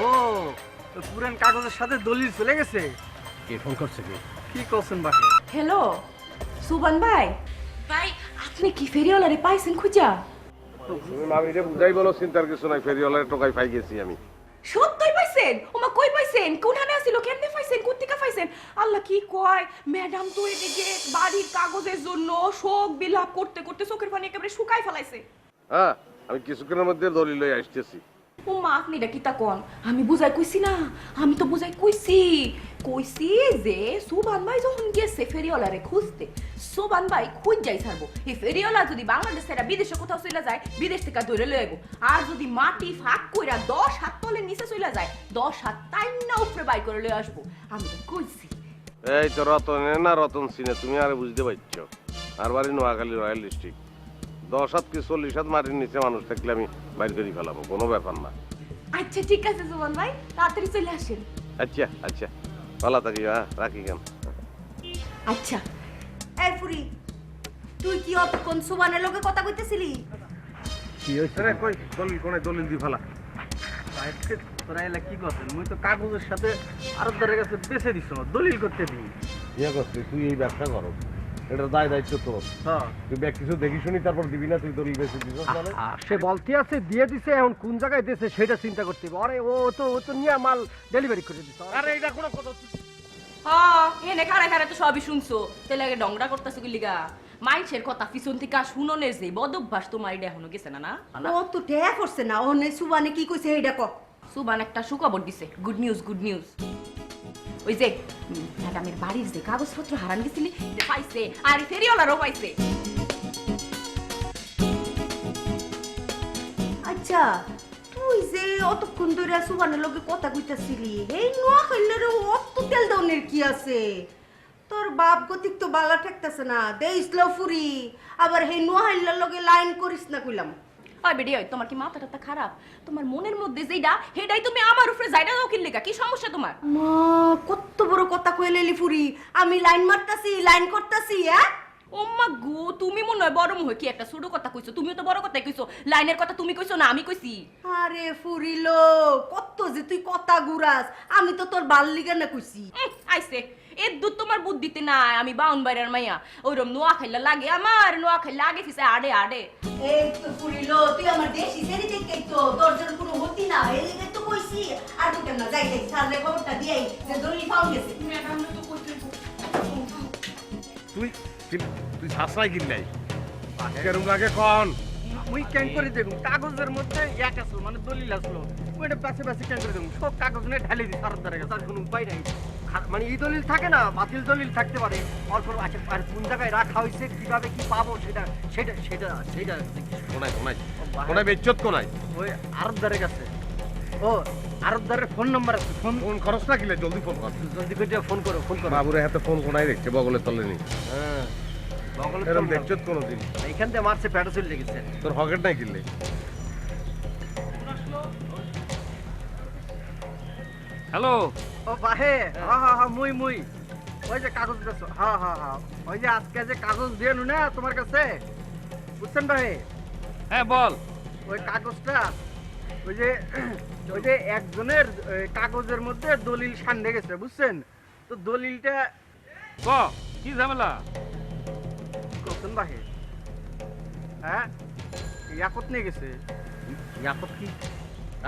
ও তো পুরান কাগজের সাথে দলিল চলে গেছে। কে ফোন করছে কি করছেন বাহে? হ্যালো সুবান ভাই, ভাই আপনি কি ফেরিওয়ালারে পাইছেন খুঁজা? তুমি মামিরে বুঝাই বলো, চিন্তার কিছু নাই, ফেরিওয়ালার টোকাই পাই গেছি আমি। সত্যই পাইছেন? ওমা কই পাইছেন? কোনখানে আছিল? কেমনে পাইছেন? কোত্থেকে পাইছেন? আল্লাহ কি কয়, ম্যাডাম তো এদিকে বাড়ির কাগজের জন্য শোক বিলাপ করতে করতে চোখের পানি একেবারে শুকাই ফেলাইছে। হ্যাঁ, আমি কিছুক্ষণের মধ্যে দলিল লই আসতেছি। ওমা আপনি এটা কিতা কোন? আমি বুঝাই কইছি না, আমি তো বুঝাই কইছি যে সুবান ভাই যখন গেছে ফেরিওয়ালারে খুঁজতে, সুবান ভাই খুঁজ যাই ছাড়বো। এই ফেরিওয়ালা যদি বাংলাদেশ থেকে বিদেশে কোথাও চলে যায়, বিদেশ থেকে ধরে লয়ে আইবো। আর যদি মাটি ফাঁক কইরা 10 হাত তলের নিচে চলে যায়, 10 হাত টাইনা উপরে বাই করে লয়ে আসবো। আমি তো কইছি। এই তো রতনে না রতন সিনে, তুমি আর বুঝতে পারছো। আর বাড়ি নোয়াখালী রয়্যাল ডিস্ট্রিক্ট। 10 হাত কি 40 হাত মাটির নিচে মানুষ থাকলে আমি বাইর করে ফেলাবো, কোনো ব্যাপার না। আচ্ছা ঠিক আছে সুবান ভাই, তাড়াতাড়ি চলে আসেন। আচ্ছা আচ্ছা, ভালো থাকি, হ্যাঁ রাখি কেন। আচ্ছা এই ফুরি, তুই কি অতক্ষণ সুবানের লগে কথা কইতেছিলি? কি হইছে রে? কই দলিল কোনে? দলিল দি ফেলা। সাহেবকে তোরা এলা কি করছেন? মুই তো কাগজের সাথে আরবদারের কাছে বেচে দিছ, দলিল করতে দিই। ইয়া করছিস তুই, এই ব্যবসা করো, এটার দায় দায়িত্ব তোর। হ্যাঁ, তুই ব্যাগ কিছু দেখি শুনি তারপর দিবি না, তুই দলিল বেশি দিস মানে। সে বলতে আছে দিয়ে দিছে, এখন কোন জায়গায় দিয়েছে সেটা চিন্তা করতে হবে। আরে ও তো নিয়ে মাল ডেলিভারি করে দিছে। আরে এটা কোনো কথা? হ্যাঁ, এনে খাড়া খাড়া তো সবই শুনছো, তাহলে আগে ডংরা করতেছো কি লিগা? মাইছের কথা পিছন থেকে শুননের যে বদ অভ্যাস তোমার এটা এখনো গেছে না? না ও তো ঠেয়া করছে না, ও নে সুবানে কি কইছে এইটা ক। সুবান একটা সুখবর দিছে, গুড নিউজ গুড নিউজ। ওই যে ম্যাডামের বাড়ির যে কাগজপত্র হারান গেছিলি পাইছে, আর ফেরিওয়ালারও পাইছে। আচ্ছা, তুই যে অতক্ষণ ধরে সুবানের লগে কথা কইতাছিলি, এই নোয়াখালীর অত তেল দাউনের কি আছে? তোর বাপ গতিক তো বালা ঠেকতেছে না, দেইসলো ফুরি, আবার হে নোয়াখালীর লগে লাইন করিস না কইলাম। ওই বেডি, ওই তোমার কি মাথা টাথা খারাপ? তোমার মনের মধ্যে যেটা হেডাই তুমি আমার উপরে যাইটা দাও কি লিগা? কি সমস্যা তোমার? মা কত বড় কথা কইলেলি ফুরি, আমি লাইন মারতাছি, লাইন করতাছি। হ্যাঁ ওম্মা গো, তুমি মনে হয় বড় মুখ কি একটা ছোট কথা কইছো? তুমিও তো বড় কথাই কইছো। লাইনের কথা তুমি কইছো না আমি কইছি? আরে ফুরিলো, কত যে তুই কথা গুরাস, আমি তো তোর বাল লিগা না কইছি। আইছে এর দুধ তোমার বুদ্ধিতে নাই। আমি বাউন বাইরের মাইয়া, ওইরকম নোয়া খাইলা লাগে আমার, নোয়া খাইলা আগে ফিসে আড়ে আড়ে। এই তো ফুরিলো, তুই আমার দেশি সেরি দেখে তো তোর জন্য কোনো হতি না, এই লিগে তো কইছি। আর তুই কেন যাই যাই সারলে খবরটা দিয়াই যে দলিল পাউন গেছে। ম্যাডাম তো কইতে তুই তুই শাসরাই কিনলাই কেরম লাগে কোন? মুই ক্যান করে দেব, কাগজের মধ্যে এক আসলো মানে দলিল আসলো, ওইটা পাশে পাশে ক্যান করে দেব। সব কাগজ নিয়ে ঢালি দিই আরবদারের কাছে, আর কোনো উপায় নাই। মানে এই দলিল থাকে না, বাতিল দলিল থাকতে পারে অল্প। আচ্ছা, আর কোন জায়গায় রাখা হয়েছে, কিভাবে কি পাবো সেটা সেটা সেটা সেটা কোনায় কোনায় কোনায় বেচ্চত কোনায়? ওই আরবদারের কাছে। ও আরবদারের ফোন নাম্বার আছে, ফোন খরচ না কিলে, জলদি ফোন কর। জলদি করে ফোন করো, ফোন করো। বাবুরে হাতে ফোন কোনায় রেখেছে, বগলে তলে নি। হ্যাঁ, বগলে এরকম বেচ্চত কোনোদিন এইখান থেকে মারছে, প্যাটা চলে লেগেছে। তোর হকেট নাই কিনলে? হ্যালো, ও বাহে, হ্যাঁ হ্যাঁ হ্যাঁ, মুই ওই যে কাগজ বেছো, হ্যাঁ হ্যাঁ হ্যাঁ, ওই যে আজকে যে কাগজ দিয়ে নু না তোমার কাছে, বুঝছেন ভাই? হ্যাঁ বল। ওই কাগজটা ওই যে একজনের কাগজের মধ্যে দলিল সান্ডে গেছে, বুঝছেন? তো দলিলটা ক কি ঝামেলা? করছেন বাহে, হ্যাঁ ইয়াকত নিয়ে গেছে। ইয়াকত কি?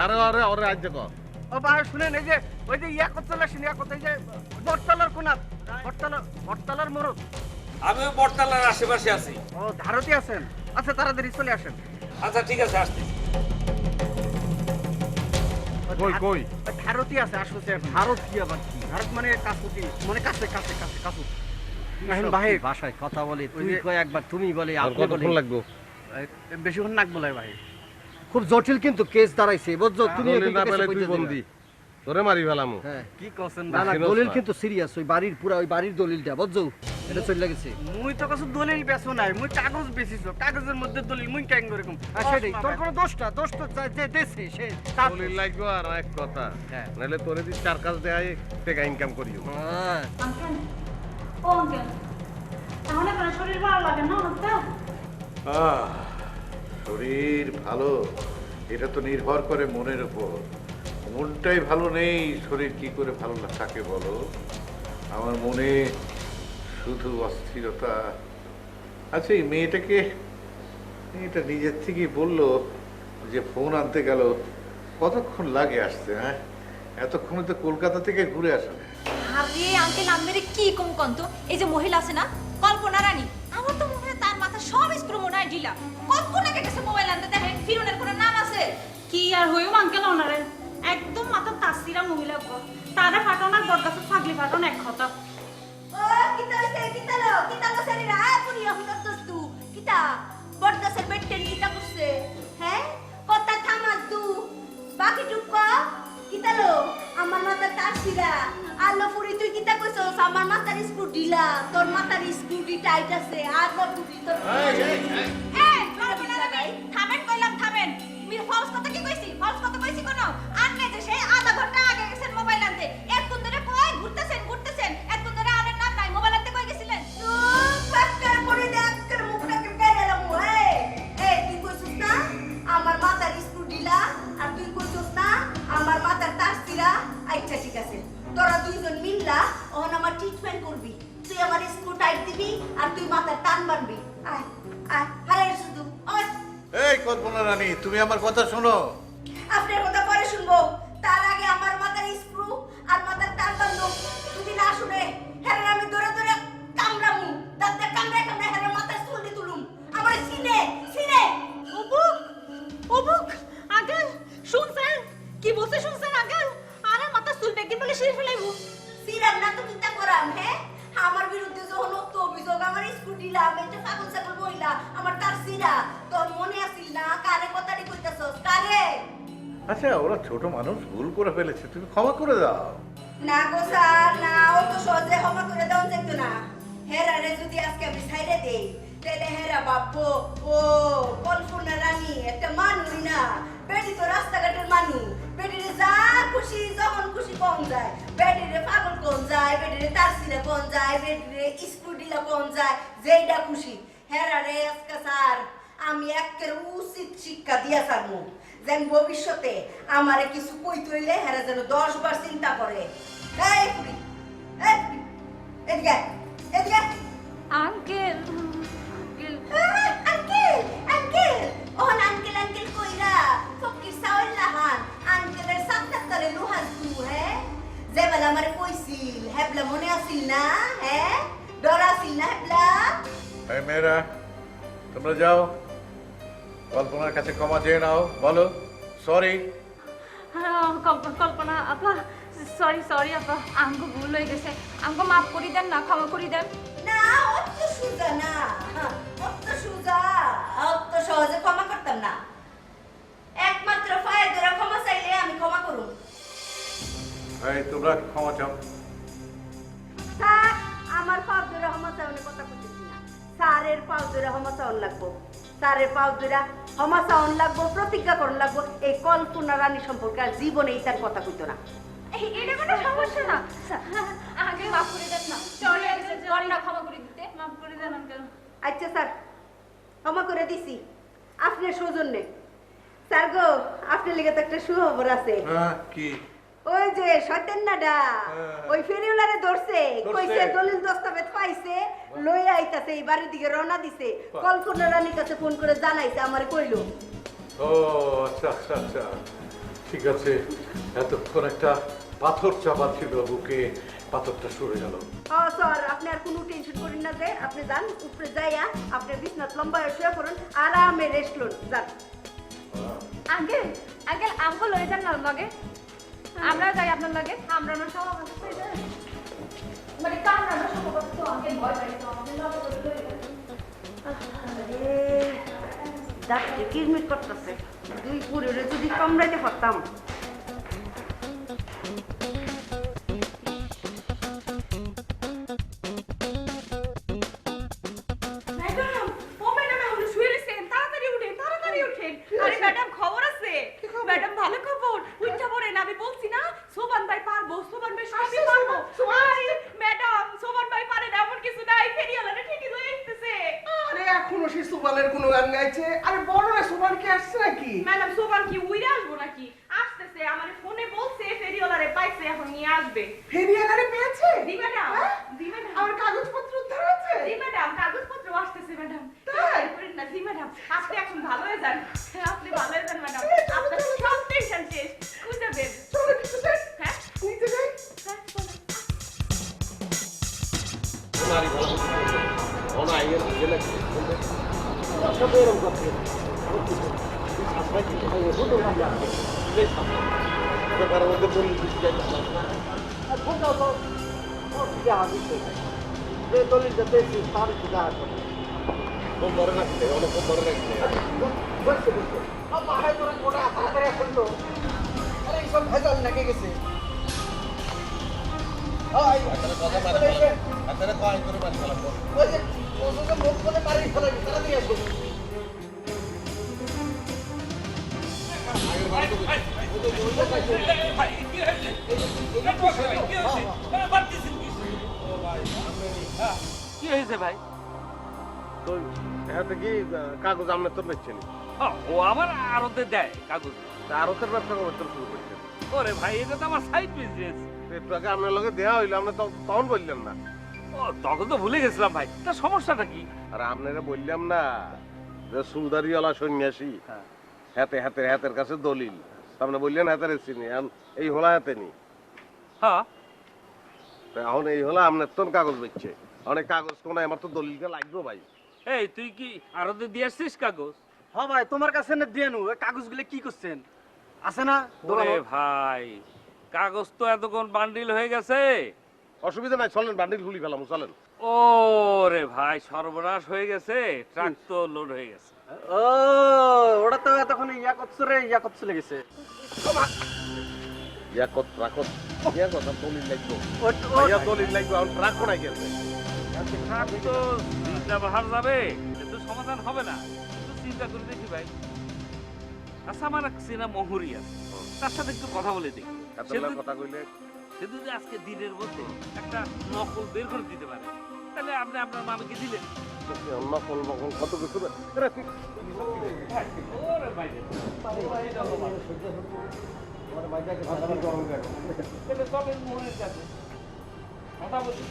আরে আরে আরে আজ কর। ও বাহে শুনেন, এই যে ওই যে ইয়াকত চলে আসেন, ইয়াকত এই যে বটতলার কোনাত, বটতলার মোড়। আমি বটতলার আশেপাশে আছি। ও ধারতি আছেন? আচ্ছা তাড়াতাড়ি চলে আসেন। আচ্ছা ঠিক আছে, আসছি। কই কই? ভারতী আছে, আসছে। ভারত কি আবার কি? ভারত মানে কাছুকি, মানে কাছে কাছে কাছে কাছু। এখন ভাই ভাষায় কথা বলে, তুই কয় একবার, তুমি বলে, আর আপনি বলে। কতক্ষণ লাগবে? বেশিক্ষণ নাক বলে ভাই। খুব জটিল কিন্তু কেস দাঁড়াইছে, বুঝছো? তুমি দলিল না পেলে তুই বন্দি, তোরে মারি ফেলামু। হ্যাঁ, কি করছেন না না, চিনোস দলিল না। কিন্তু সিরিয়াস, ওই বাড়ির পুরা ওই বাড়ির দলিলটা, বুঝছো? এটা চলে গেছে। মুই তো কিছু দলিল বেছো নাই, মুই কাগজ বেচিছো, কাগজের মধ্যে দলিল মুই কেন এরকম? আর সেটাই তোর কোনো দোষ তো দেশে সে তার দলিল লাগবে আর এক কথা, হ্যাঁ। নাহলে তোরে দি চার কাজ দেয় টাকা ইনকাম করিও। হ্যাঁ, ও আঙ্কেল, তাহলে আপনার শরীর ভালো লাগে না? শরীর ভালো, এটা তো নির্ভর করে মনের উপর। মনটাই ভালো নেই, শরীর কি করে ভালো না থাকে বলো? আমার মনে শুধু অস্থিরতা। আচ্ছা, এই মেয়েটা নিজের থেকেই বললো যে ফোন আনতে গেল, কতক্ষণ লাগে আসতে? হ্যাঁ, এতক্ষণে তো কলকাতা থেকে ঘুরে আসলে। আরে আঙ্কেল আমেরে কি কম কন্ত, এই যে মহিলা আছে না কল্পনা রানী, আমার তো মনে হয় তার মাথা সব স্ক্রু মনে হয় ঢিলা। কতক্ষণ আগে গেছে মোবাইল আনতে, দেখেন ফিরনের কোনো নাম আছে? কি আর হইও আঙ্কেল ওনারে একদম মাথা তাসিরা মহিলা তারা ফাটানোর বরগাছে ফাগলি ফাটানো এক কথা। ও কিতালো শরীর আয় পুরি হঠাৎ দস্তু কিতা বড়দাসের বেটেন কিতা করছে? হ্যাঁ, কথা থামাস দু বাকি টুক কিতালো আমার মাথা তাসিরা আলো পুরি তুই কিতা কইছস? আমার মাথার স্ক্রু ঢিলা, তোর মাথার স্ক্রুটি টাইট আছে। আর বা পুরি তোর এই কল্পনা রানী থামেন, কইলাম থামেন। মির ফলস কথা কি কইছি? ফলস কথা কইছি কোন? আনলে যে সেই আধা ঘন্টা আগে গেছেন মোবাইল আনতে, এতক্ষণ ধরে কই ঘুরতেছেন, এতক্ষণ ধরে আনেন নাম নাই, মোবাইল আনতে কই গেছিলেন? ফাস্টার করে দেখ করে মুখটা কে গেলাম। এই তুই কইছস না আমার মাথার স্ক্রু ঢিলা, আর তুই কইছস না আমার মাথার তাসিরা। আচ্ছা ঠিক আছে, তোরা দুইজন মিললা ওহন আমার ট্রিটমেন্ট করবি। তুই আমার স্ক্রু টাইট দিবি আর তুই মাথার টান বানবি। আয় আয় হারে শুধু ওই এই কল্পনা রানী, তুমি আমার কথা শোনো। আপনার কথা পরে শুনবো, তার আগে আমার মাথার স্ক্রু আর মাথার টান বানবো। যদি না শুনে হ্যাঁ আমি ধরে ধরে কামড়ামু, দাঁতে কামড়ায় হ্যাঁ মাথার চুলটি তুলুম। আমার সিনে অবুক আঙ্কেল শুনছেন কি বলছে? শুনছেন আঙ্কেল? আরে মাথা চুলবে কি বলে শির ফেলাইবো? সিরাম না তো চিন্তা করাম। হ্যাঁ, আমার বিরুদ্ধে যখন তো অভিযোগ আমার স্ক্রু ঢিলা, আমি একটা পাগল ছাগল বইলা আমার তার সিরা, তোর মনে আসিল না? কারে কথাটি কইতাছস? কারে? আচ্ছা, ওরা ছোট মানুষ, ভুল করে ফেলেছে, তুমি ক্ষমা করে দাও। না গো স্যার, না, ও তো সহজে ক্ষমা করে দেওয়া যেত না। হেরারে যদি আজকে আমি ছাইরে দেই, তাহলে হেরা ভাববো ও কল্পনা রানী একটা মানুষই না, বেটি তো রাস্তাঘাটের মানুষ। বেটিরে যা খুশি যখন খুশি কোন যায়, বেটিরে পাগল কোন যায়, বেটিরে তারসিরা কোন যায়, বেটিরে স্কুটিলা কোন যায়, যেইটা খুশি। হেরারে আজকে স্যার আমি একের উচিত শিক্ষা দিয়া ছাড়বো, যেন ভবিষ্যতে আমারে কিছু কইতে হইলে হেরা যেন 10 বার চিন্তা করে। এই পুরি, এদিকে এদিকে। আঙ্কেল আঙ্কেল ওহন আঙ্কেল কইরা ফকির সাওয়াল লাহান আঙ্কেলের সামনে তলে লুহান তু। হ্যাঁ, যে বেলা আমারে কইছিল হেবলা মনে আসিল না? হ্যাঁ, ডর আসিল না হেবলা? এই মেয়েরা, তোমরা যাও, কল্পনার কাছে ক্ষমা চেয়ে নাও, বলো সরি। কল্পনা আপা সরি আপা, আমগো ভুল হয়ে গেছে, আমগো মাফ করি দেন না, ক্ষমা করি দেন না। অত সুজা না, অত সুজা, অত সহজে ক্ষমা করতাম না। একমাত্র ফায়ের ধরে ক্ষমা চাইলে আমি ক্ষমা করুম। এই তোমরা ক্ষমা চাও। স্যার আমার পাও ধরে ক্ষমা চাওয়ার কথা বলতেছি না, স্যারের পাও ধরে ক্ষমা চাওয়ার লাগবো। স্যারের পাও ধরে ক্ষমা চাওয়ার লাগবো, প্রতিজ্ঞা করুন লাগবো এই কল্পনা রানী সম্পর্কে আর জীবনে এই তার কথা কইতো না। এটা কোনো সমস্যা না, আগে মাফ করে দেন না, সরি না, ক্ষমা করে দিতে মাফ করে দেন আঙ্কেল। আচ্ছা স্যার, ক্ষমা করে দিছি আপনার সৌজন্যে। স্যার গো, আপনার লিগে তো একটা সুখবর আছে। কি? ওই যে শয়তান্নাডা ওই ফেরিওয়ালারে ধরছে, কইছে দলিল দস্তাবেজ পাইছে, লই আইতাছে, এই বাড়ির দিকে রওনা দিছে। কল্পনা রানীর কাছে ফোন করে জানাইছে, আমারে কইলো। ও আচ্ছা আচ্ছা আচ্ছা, ঠিক আছে। এতক্ষণ একটা পাথর চাপা ছিল বুকে, পাথরটা সরে গেল। স্যার আপনি আর কোনো টেনশন করেন না, যে আপনি যান উপরে যাইয়া আপনি বিছনাত লম্বা হয়ে শুয়ে পড়ুন, আরামে রেস্ট লুন, যান। আঙ্কেল আমগো লয়ে যান না লগে, আমরা যাই আপনার লগে। আমরা না সব মানে কামরা সব তো আঙ্কেল ভয় পাই তো আমাদের লগে লয়ে যান। আরে ডাক্তার কিরমিট করতেছে, দুই পুরে যদি কামড়াইতে পারতাম। ম্যাডাম খবর আছে? ম্যাডাম ভালো খবর, উঠা পড়েন, আমি বলছি না সোবান ভাই পারবো, সোবান ভাই সবই পারবো। ম্যাডাম সোবান ভাই পারেন এমন কিছু নাই, ফেরিওয়ালাটা ঠিকই লয়ে আসতেছে। আরে এখনো সে সুবানের কোনো গান গাইছে? আরে বড় না, সুবান কি আসছে নাকি? ম্যাডাম সোবান কি উইরা আসবো নাকি? আসতেছে, আমার ফোনে বলছে এখন নিয়ে আসবে। ফেরিওয়ালারে পেয়েছে? জি ম্যাডাম, হ্যাঁ? জি ম্যাডাম, আমার কাগজপত্র উদ্ধার হয়েছে? জি ম্যাডাম, কাগজপত্র আসতেছে ম্যাডাম। তাই? করেন না, জি ম্যাডাম, আপনি এখন ভালো হয়ে যান, আপনি ভালো হয়ে যান ম্যাডাম, এই, চলো, আপনার চলো, সব টেনশন শেষ, খুঁজে বের। চলো নিচে যাই। হ্যাঁ নিচে যাই। হ্যাঁ, চলেন। যে দলিলটা পেয়েছি তার একটু দেখা করে খুব মনে রাখছে অনেক খুব মনে রাখছে বলছে বলছে মাথায় তোরা মোটা তাড়াতাড়ি করলো আরে এইসব ভেজাল লেগে গেছে কথা মারে আপনারা কয় করে মারি ফেলা ওই যে ওদের মুখ করে মারি ফেলে তারা দিয়ে আসবে কি হয়েছে ভাই? তো এতে কি কাগজ আপনি তোর বেচছেন ও আমার আরতে দেয় কাগজ। আরতের ব্যবসা করতে শুরু করছেন ওরে ভাই, এটা তো আমার সাইড বিজনেস। একটু আগে আপনার লগে দেওয়া হইলো আপনি তখন বললেন না। ও তখন তো ভুলে গেছিলাম ভাই, তা সমস্যাটা কি? আর আপনারা বললাম না যে সুদারিওয়ালা সন্ন্যাসী হাতে হাতে হাতের কাছে দলিল আপনি বললেন হাতের চিনি এই হোলা হাতে নি হ্যাঁ, এখন এই হোলা আপনার তোর কাগজ বেচছে অনেক কাগজ কোনায় আমার তো দলিলকে লাগবে ভাই। এই তুই কি আরতে দিয়ে আসছিস কাগজ? হ্যাঁ ভাই তোমার কাছে না দিয়ে নু কাগজগুলো কি করছেন আছে না ওরে ভাই, কাগজ তো এতক্ষণ বান্ডিল হয়ে গেছে। অসুবিধা নাই চলেন বান্ডিল খুলি ফেলাম চলেন। ও রে ভাই, সর্বনাশ হয়ে গেছে, ট্রাক তো লোড হয়ে গেছে। ও ওটা তো এতক্ষণ ইয়া করছে লেগেছে দলিল লাগবে ভাইয়া দলিল লাগবে এখন ট্রাক কোনায় গেছে ট্রাক তো চিন্তা বাহার যাবে, এটা তো সমাধান হবে না। একটু চিন্তা করে দেখি ভাই। আচ্ছা, আমার এক চেনা মহুরি আছে, তার সাথে একটু কথা বলে দেখি। কথা কইলে সে যদি আজকে দিনের মধ্যে একটা নকল বের করে দিতে পারে, তাহলে আপনি আপনার মামিকে দিলেন। নকল নকল কত কিছু ওরে ভাই, তাহলে চলেন মোহনের কাছে কথা বলি।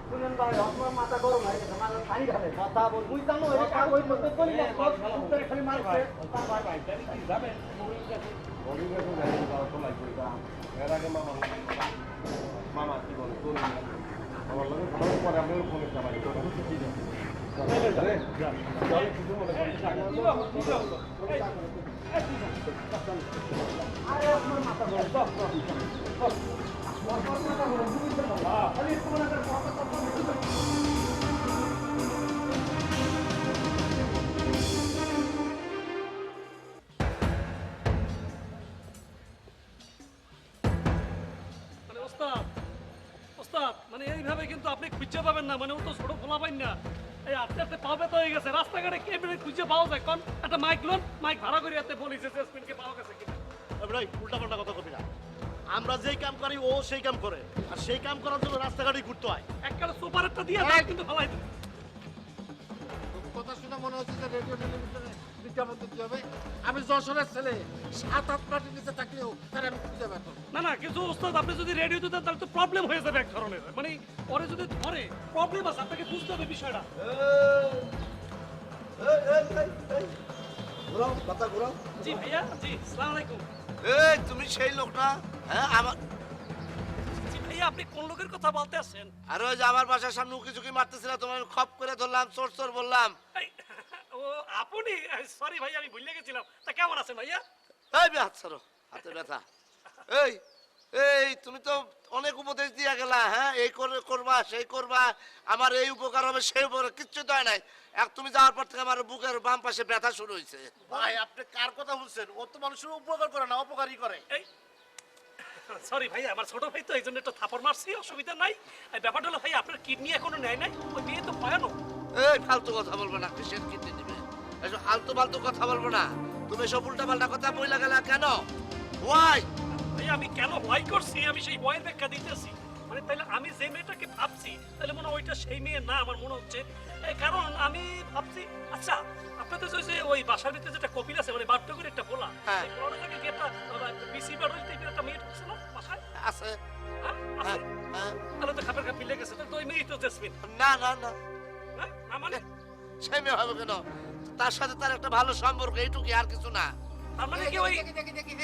শুনেন ভাই আপনার মাথা গরম হয়ে গেছে মানে পানি ঢালে কথা বল বুঝতাম না ওই কাগজ মধ্যে চলে যায় সব উত্তরে খালি মারছে ভাই ভাই, তাহলে কি যাবেন মোহনের কাছে? এর আগে মামা কি বলে আমার লোকের খবর পরে আপনার ফোনে চালাই ওস্তাদ মানে এইভাবে কিন্তু আপনি খুঁজে পাবেন না, মানে ও তো ছোট খোলা পাইন না, এই আস্তে আস্তে পাবে তো হয়ে গেছে রাস্তাঘাটে কেমনে খুঁজে পাওয়া যায় কোন একটা মাইক লোন মাইক ভাড়া করে এতে বলিছে সেসমেন্টকে পাওয়া গেছে কিনা। ভাই উল্টা পাল্টা কথা কবি না, আমরা যেই কাম করি ও সেই কাম করে, আর সেই কাম করার জন্য রাস্তাঘাটে ঘুরতে হয়। একটা সুপারটা দিয়ে দাও কিন্তু ভালাই দিন। কথা শুনে মনে হচ্ছে যে রেডিও টেলিভিশনে বিজ্ঞাপন দিতে হবে। আমি যশোরের ছেলে, 7-8 মাটির নিচে থাকলেও তার আমি খুঁজে বের করবো। না না কিন্তু ওস্তাদ আপনি যদি রেডিও দিতেন তাহলে তো প্রবলেম হয়ে যাবে এক ধরনের, মানে পরে যদি ধরে প্রবলেম আছে, আপনাকে বুঝতে হবে বিষয়টা। ঘুরাও কথা ঘুরাও। জি ভাইয়া, জি আসসালামু আলাইকুম। এই তুমি সেই লোক না? হ্যাঁ আমার জি ভাইয়া, আপনি কোন লোকের কথা বলতে আছেন? আর ওই যে আমার বাসার সামনে উকি ঝুঁকি মারতেছিল, তোমার খপ করে ধরলাম, চোর চোর বললাম। এই, ও আপনি? সরি ভাই, আমি ভুলে গেছিলাম। তা কেমন আছেন ভাইয়া? এই বে হাত ছাড়ো, হাতে ব্যথা। এই এই তুমি তো অনেক উপদেশ দিয়া গেলা, হ্যাঁ এই করবা সেই করবা, আমার এই উপকার হবে সেই উপকার, কিচ্ছু তো হয় নাই। এক তুমি যাওয়ার পর থেকে আমার বুকের বাম পাশে ব্যথা শুরু হয়েছে। ভাই আপনি কার কথা বলছেন? ও তো মানুষের উপকার করে না, অপকারই করে। এই সরি ভাই, আমার ছোট ভাই তো এই জন্য একটু থাপড় মারছি, অসুবিধা নাই। এই ব্যাপারটা হলো ভাই, আপনার কিডনি এখনো নেয় নাই, ওই মেয়ে তো ভয়ানক। এই ফালতু কথা বলবো না, কিসের কিডনি দিবে? এসব আলতু ফালতু কথা বলবো না। তুমি সব উল্টা পাল্টা কথা বইলা গেলা কেন? ওয়াই ভাই আমি কেন ভয় করছি, আমি সেই ভয়ের ব্যাখ্যা দিতেছি। মানে তাহলে আমি যে মেয়েটাকে ভাবছি তাহলে মনে হয় ওইটা সেই মেয়ে না আমার মনে হচ্ছে। কারণ আমি ভাবছি, আচ্ছা আপনাদের যে ওই বাসার ভিতরে যেটা কপিল আছে মানে বাধ্য করে একটা বলা, হ্যাঁ। এই বড়টা কি একটা বিসি বাড়ি টাইপের একটা মেয়ে ঢুকছে না বাসায়? আছে। হ্যাঁ, আছে। হ্ঁ। তাহলে তো খাপের খাপ মিলে গেছে, তো ওই মেয়েই তো জেসমিন। না না না, হ্যাঁ না মানে সেই মেয়ে হবে কেন? তার সাথে তার একটা ভালো সম্পর্ক, এইটুকু, আর কিছু না। তার মানে কি ওই দেখি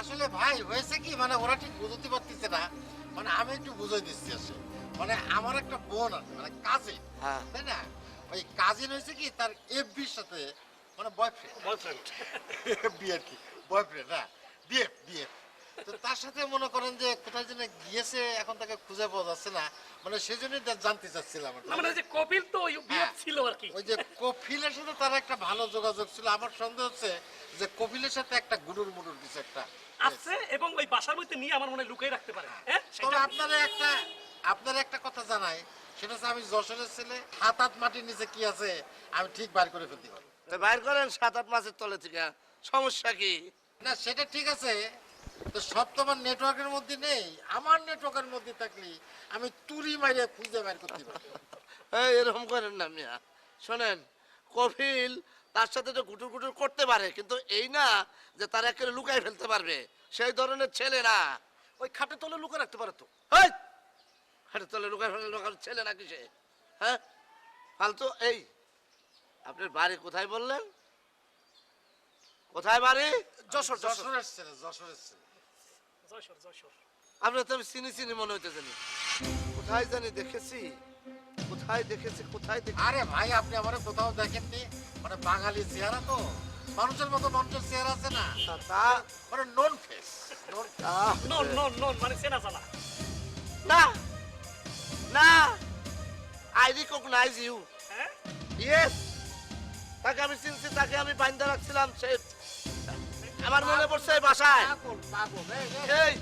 আসলে ভাই হয়েছে কি মানে ওরা ঠিক বুঝতে পারতেছে না, মানে আমি একটু বুঝাই দিচ্ছি আসলে মানে আমার একটা বোন আছে মানে কাজিন, হ্যাঁ। তাই না? ওই কাজিন হয়েছে কি তার এফবির সাথে মানে বয়ফ্রেন্ড এফবি আর কি বয়ফ্রেন্ড, হ্যাঁ বিএফ। তো তার সাথে মনে করেন যে কোথায় যেন গিয়েছে, এখন তাকে খুঁজে পাওয়া যাচ্ছে না, মানে সেজন্যই জানতে চাচ্ছিলাম। না মানে যে কপিল তো ওই বিয়ে ছিল আর কি। ওই যে কপিলের সাথে তার একটা ভালো যোগাযোগ ছিল, আমার সন্দেহ হচ্ছে যে কপিলের সাথে একটা গুডুর মুডুর কিছু একটা আছে এবং ওই বাসার মধ্যে নিয়ে আমার মনে হয় লুকিয়ে রাখতে পারে। হ্যাঁ তবে আপনার একটা কথা জানাই, সেটা হচ্ছে আমি যশোরের ছেলে, হাত মাটির নিচে কি আছে আমি ঠিক বাইর করে ফেলতে পারবো। তো বাইর করেন 7-8 মাসের তলে থেকে, সমস্যা কি? না সেটা ঠিক আছে, তো সব তো আমার নেটওয়ার্কের মধ্যে নেই, আমার নেটওয়ার্কের মধ্যে থাকলে আমি তুড়ি মাইরে খুঁজে বাইর করতে পারবো। এই এরকম করেন না মিয়া। শোনেন, কপিল তার সাথে তো গুটুর গুটুর করতে পারে, কিন্তু এই না যে তার একেবারে লুকাই ফেলতে পারবে, সেই ধরনের ছেলে না। ওই খাটের তলে লুকে রাখতে পারে তো। এই হাটের তলে লুকাই ফেলে লোকার ছেলে নাকি সে? হ্যাঁ ফালতু। এই আপনার বাড়ি কোথায় বললেন? কোথায় বাড়ি? যশোরের ছেলে। যশোর। আপনার তো আমি চিনি মনে হইতেছে না। কোথায় জানি দেখেছি, কোথায় দেখেছি। আরে ভাই আপনি আমার কোথাও দেখেননি, মানে বাঙালি চেহারা তো, মানুষের মতো মানুষের চেহারা আছে না, তা মানে নন ফেস। নন মানে চেনা জানা। না না, আই রিকগনাইজ ইউ। হ্যাঁ ইয়েস, তাকে আমি চিনছি, তাকে আমি বাইন্দা রাখছিলাম, সে আমার মনে পড়ছে এই বাসায়। এই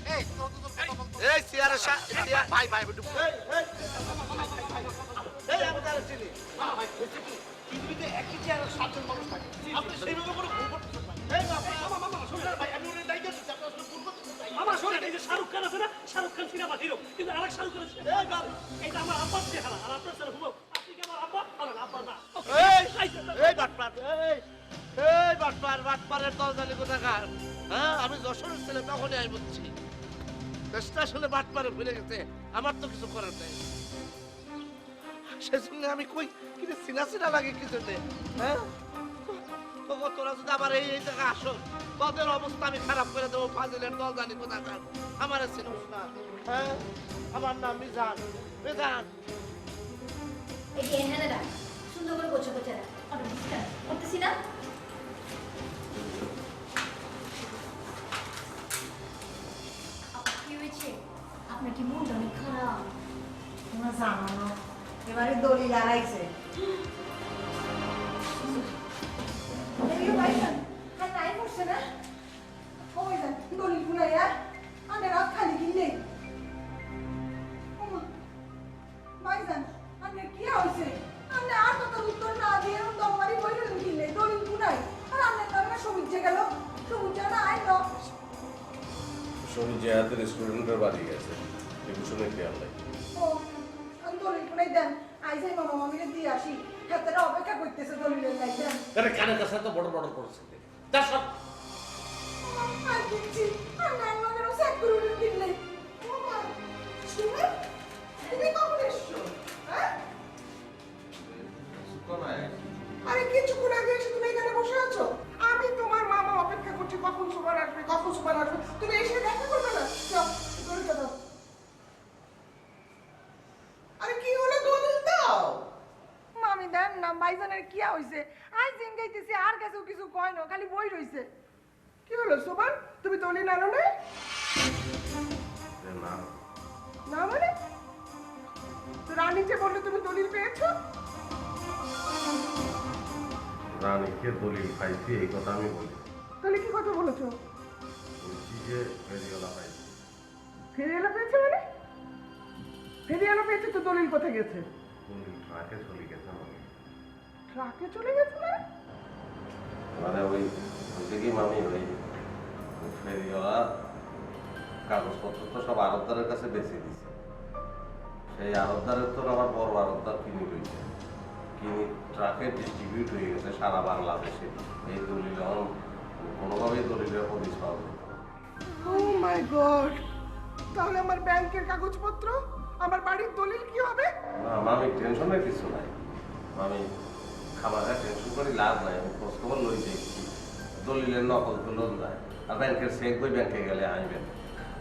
এই চেয়ারের ভাই এই আমি তারা চিনি। পৃথিবীতে একই চেয়ারের 7 জন মানুষ থাকে, আপনি সেইভাবে করে ভুল করতেছেন ভাই। এই মামা শুনুন ভাই, আমি ওনার দায়িত্ব দিচ্ছি, আপনি আসলে ভুল করতেছেন ভাই। আমার শোনেন, এই যে শাহরুখ খান আছে না, শাহরুখ খান সিনেমা হিরো, কিন্তু আরেক শাহরুখ খান আছে। এই বাবা, এইটা আমার আব্বার চেহারা, আর আপনার ছেলে হুবহু। আপনি কি আমার আব্বা? আমার আব্বা না। এই বাটপার, এই বাটপারের দল জানি কোথাকার। হ্যাঁ আমি যশোরের ছেলে, তখনই আমি বুঝছি চেষ্টা আসলে বাটপারে ভুলে গেছে, আমার তো কিছু করার নেই। সেজন্য আমি কই কিন্তু চিনা লাগে কি জন্য? হ্যাঁ তোরা যদি আবার এই জায়গায় আসো, তোদের অবস্থা আমি খারাপ করে দেবো। ফাজিলের দল জানি কোথাকার, আমার চিনিস না। হ্যাঁ আমার নাম মিজান। এই যে এখানে রাখ, সুন্দর করে গোছা রাখ। করতেছি না? কি হয়েছে? আপনার কি মনটা অনেক খারাপ? তোমরা জানো না, এবারে দড়ি দাঁড়াইছে। দড়ি ফুলাইয়া আনে রাত খালি কিনলে ভাইজান, আপনার কি হয়েছে? আপনি আর কত উত্তর না দিয়ে দমবাড়ি বইলে কিনলে দড়ি ফুলাই, আর আপনার দরকার সবুজ গেল, সবুজ না আইলো। সবুজ জেহাদের স্টুডেন্টের বাড়ি গেছে, একটু শুনে খেয়াল নাই। ও দড়ি ফুলাই দেন, আইসাই মামা মামিকে দিয়ে আসি, হাতেরা অপেক্ষা করতেছে দড়িলের লাই দেন। আরে কানের কাছে তো বড় করছে। তার সব আর দিচ্ছি, আপনার আমাদের সেট করে কিনলে। ও মা, শুনে তুমি কখন এসছো? হ্যাঁ? আরে কিছুক্ষণ আগে এসে তুমি এখানে বসে আছো। আমি তোমার মামা অপেক্ষা করছি কখন সুপার আসবে, তুমি এসে দেখা করবে না? যাও দড়িটা দাও। আরে কি হলো, দড়ি দাও। মামি দেন না, ভাইজানের কি হইছে? আজ দিন গাইতেছি আর কাছেও কিছু কয় না, খালি বই রইছে। কি হলো সুপার, তুমি দড়ি নাও না? না মানে তো রানী যে বললো তুমি দলিল পেয়েছো। রানীকে দলিল পাইছি এই কথা আমি বলি। তাহলে কি কথা বলেছো? বলছি যে ফেরিওয়ালা পাইছি। ফেরিওয়ালা পেয়েছে মানে? ফেরিওয়ালা পেয়েছে তো দলিল কোথায় গেছে? দলিল ট্রাকে চলে গেছে। ট্রাকে চলে গেছে মানে ওই হচ্ছে কি মামি, ওই ফেরিওয়ালা কাগজপত্র তো সব আড়তদারের কাছে বেশি দিচ্ছে, সেই আরবদারের তো আবার বড় আরবদার কিনে রয়েছে, কিনে ট্রাকে ডিস্ট্রিবিউট হয়ে গেছে সারা বাংলাদেশে। এই দলিল এখন কোনোভাবেই দলিলের প্রতি পাওয়া যায় না। ও মাই গড, তাহলে আমার ব্যাংকের কাগজপত্র, আমার বাড়ির দলিল কি হবে? না মামি, টেনশনের কিছু নাই। মামি খামারে টেনশন করে লাভ নাই, আমি খোঁজ খবর লই দেখছি দলিলের নকল তো লোন যায়, আর ব্যাংকের চেক বই ব্যাংকে গেলে আনবেন।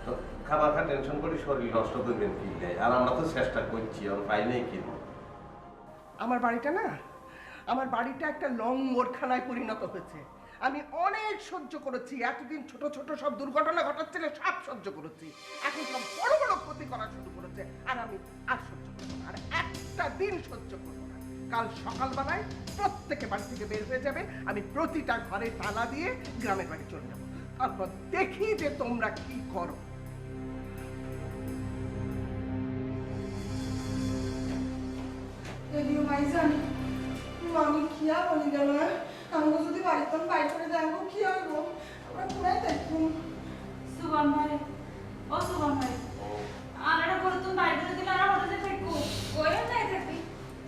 তো খাবার খা টেনশন করি শরীর নষ্ট করবেন কি দেয়, আর আমরা তো চেষ্টা করছি, আর পাই নেই কিনব। আমার বাড়িটা না, আমার বাড়িটা একটা লঙ্গরখানায় পরিণত হয়েছে। আমি অনেক সহ্য করেছি, এতদিন ছোট ছোট সব দুর্ঘটনা ঘটাচ্ছিল সব সহ্য করেছি, এখন সব বড় বড় ক্ষতি করা শুরু করেছে, আর আমি আর সহ্য করবো না, আর একটা দিন সহ্য করবো না। কাল সকালবেলায় প্রত্যেকে বাড়ি থেকে বের হয়ে যাবে, আমি প্রতিটা ঘরে তালা দিয়ে গ্রামের বাড়ি চলে যাবো, তারপর দেখি যে তোমরা কি করো। আমি কি আর বলি গেল না, আমি যদি বাড়িতে বাইর করে দেখবো কি হইব, আমরা কোথায় দেখবো? সুবান ভাই, ও সুবান ভাই, আনারা করে তুমি বাইরে করে দিলে আর হোটেলে থাকবো। ওই নাই থাকবি,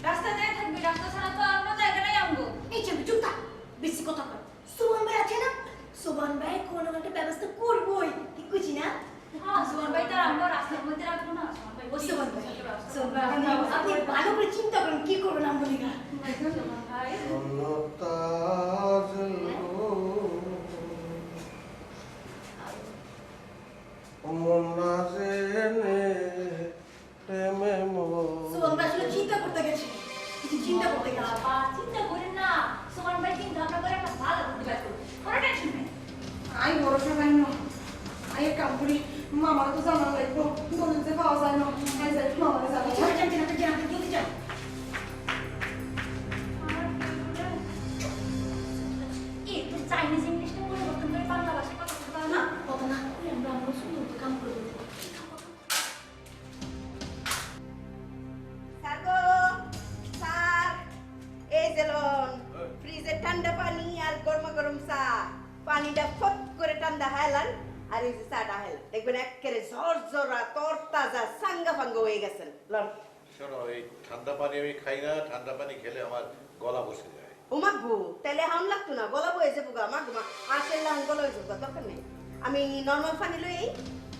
রাস্তা যায় থাকবি, রাস্তা ছাড়া তো অন্য জায়গা নাই আমগো। এই চুপ চুপ থাক, বেশি কথা কর। সুমন ভাই আছে না, সুমন ভাই কোনো একটা ব্যবস্থা করবোই, ঠিক কইছি না? হ্যাঁ, সুবান ভাই তো আমগো রাস্তার মধ্যে রাখবো না। ও সুমন ভাই, সুমন ভাই আপনি ভালো করে চিন্তা করেন কি করবেন আমরা নিগা। সুবান ভাই, সুমন ভাই আসলে চিন্তা করতে গেছি, কিছু চিন্তা করতে গেছি। বাবা চিন্তা করেন না, সুবান ভাই চিন্তা ভাবনা করে একটা ভালো বুদ্ধি বের করবে, কোনো টেনশন নেই। আই বড় সময় না, আই এক কাম করি, মামার তো জানা লাগবো, দলিল যে পাওয়া যায় না, আই যাই মামারে জানা। জলদি যাও। এই তো চাইনিজ ইংলিশটা পরিবর্তন করে বাংলা ভাষায় কথা বলতে পারো না? কত না করে আমরা আমরা সুন্দর তো কাম করে দেবো। স্যার গো, স্যার, এই যে লন, ফ্রিজের ঠান্ডা পানি আর গরম গরম চা, পানিটা ফট করে ঠান্ডা হাইলান, আর এই যে চাটা হাইলান, দেখবেন একেবারে ঝরঝরা তরতাজা সাঙ্গা ফাঙ্গা হয়ে গেছেন। লন। শোনো, এই ঠান্ডা পানি আমি খাই না, ঠান্ডা পানি খেলে আমার গলা বসে যায়। ও মাগো, তাহলে হাম লাগতো না, গলা বয়ে যাবো গা, মাগো মা, আসলে লান গলা হয়ে যাবো, দরকার নেই। আমি নর্মাল পানি লই এই।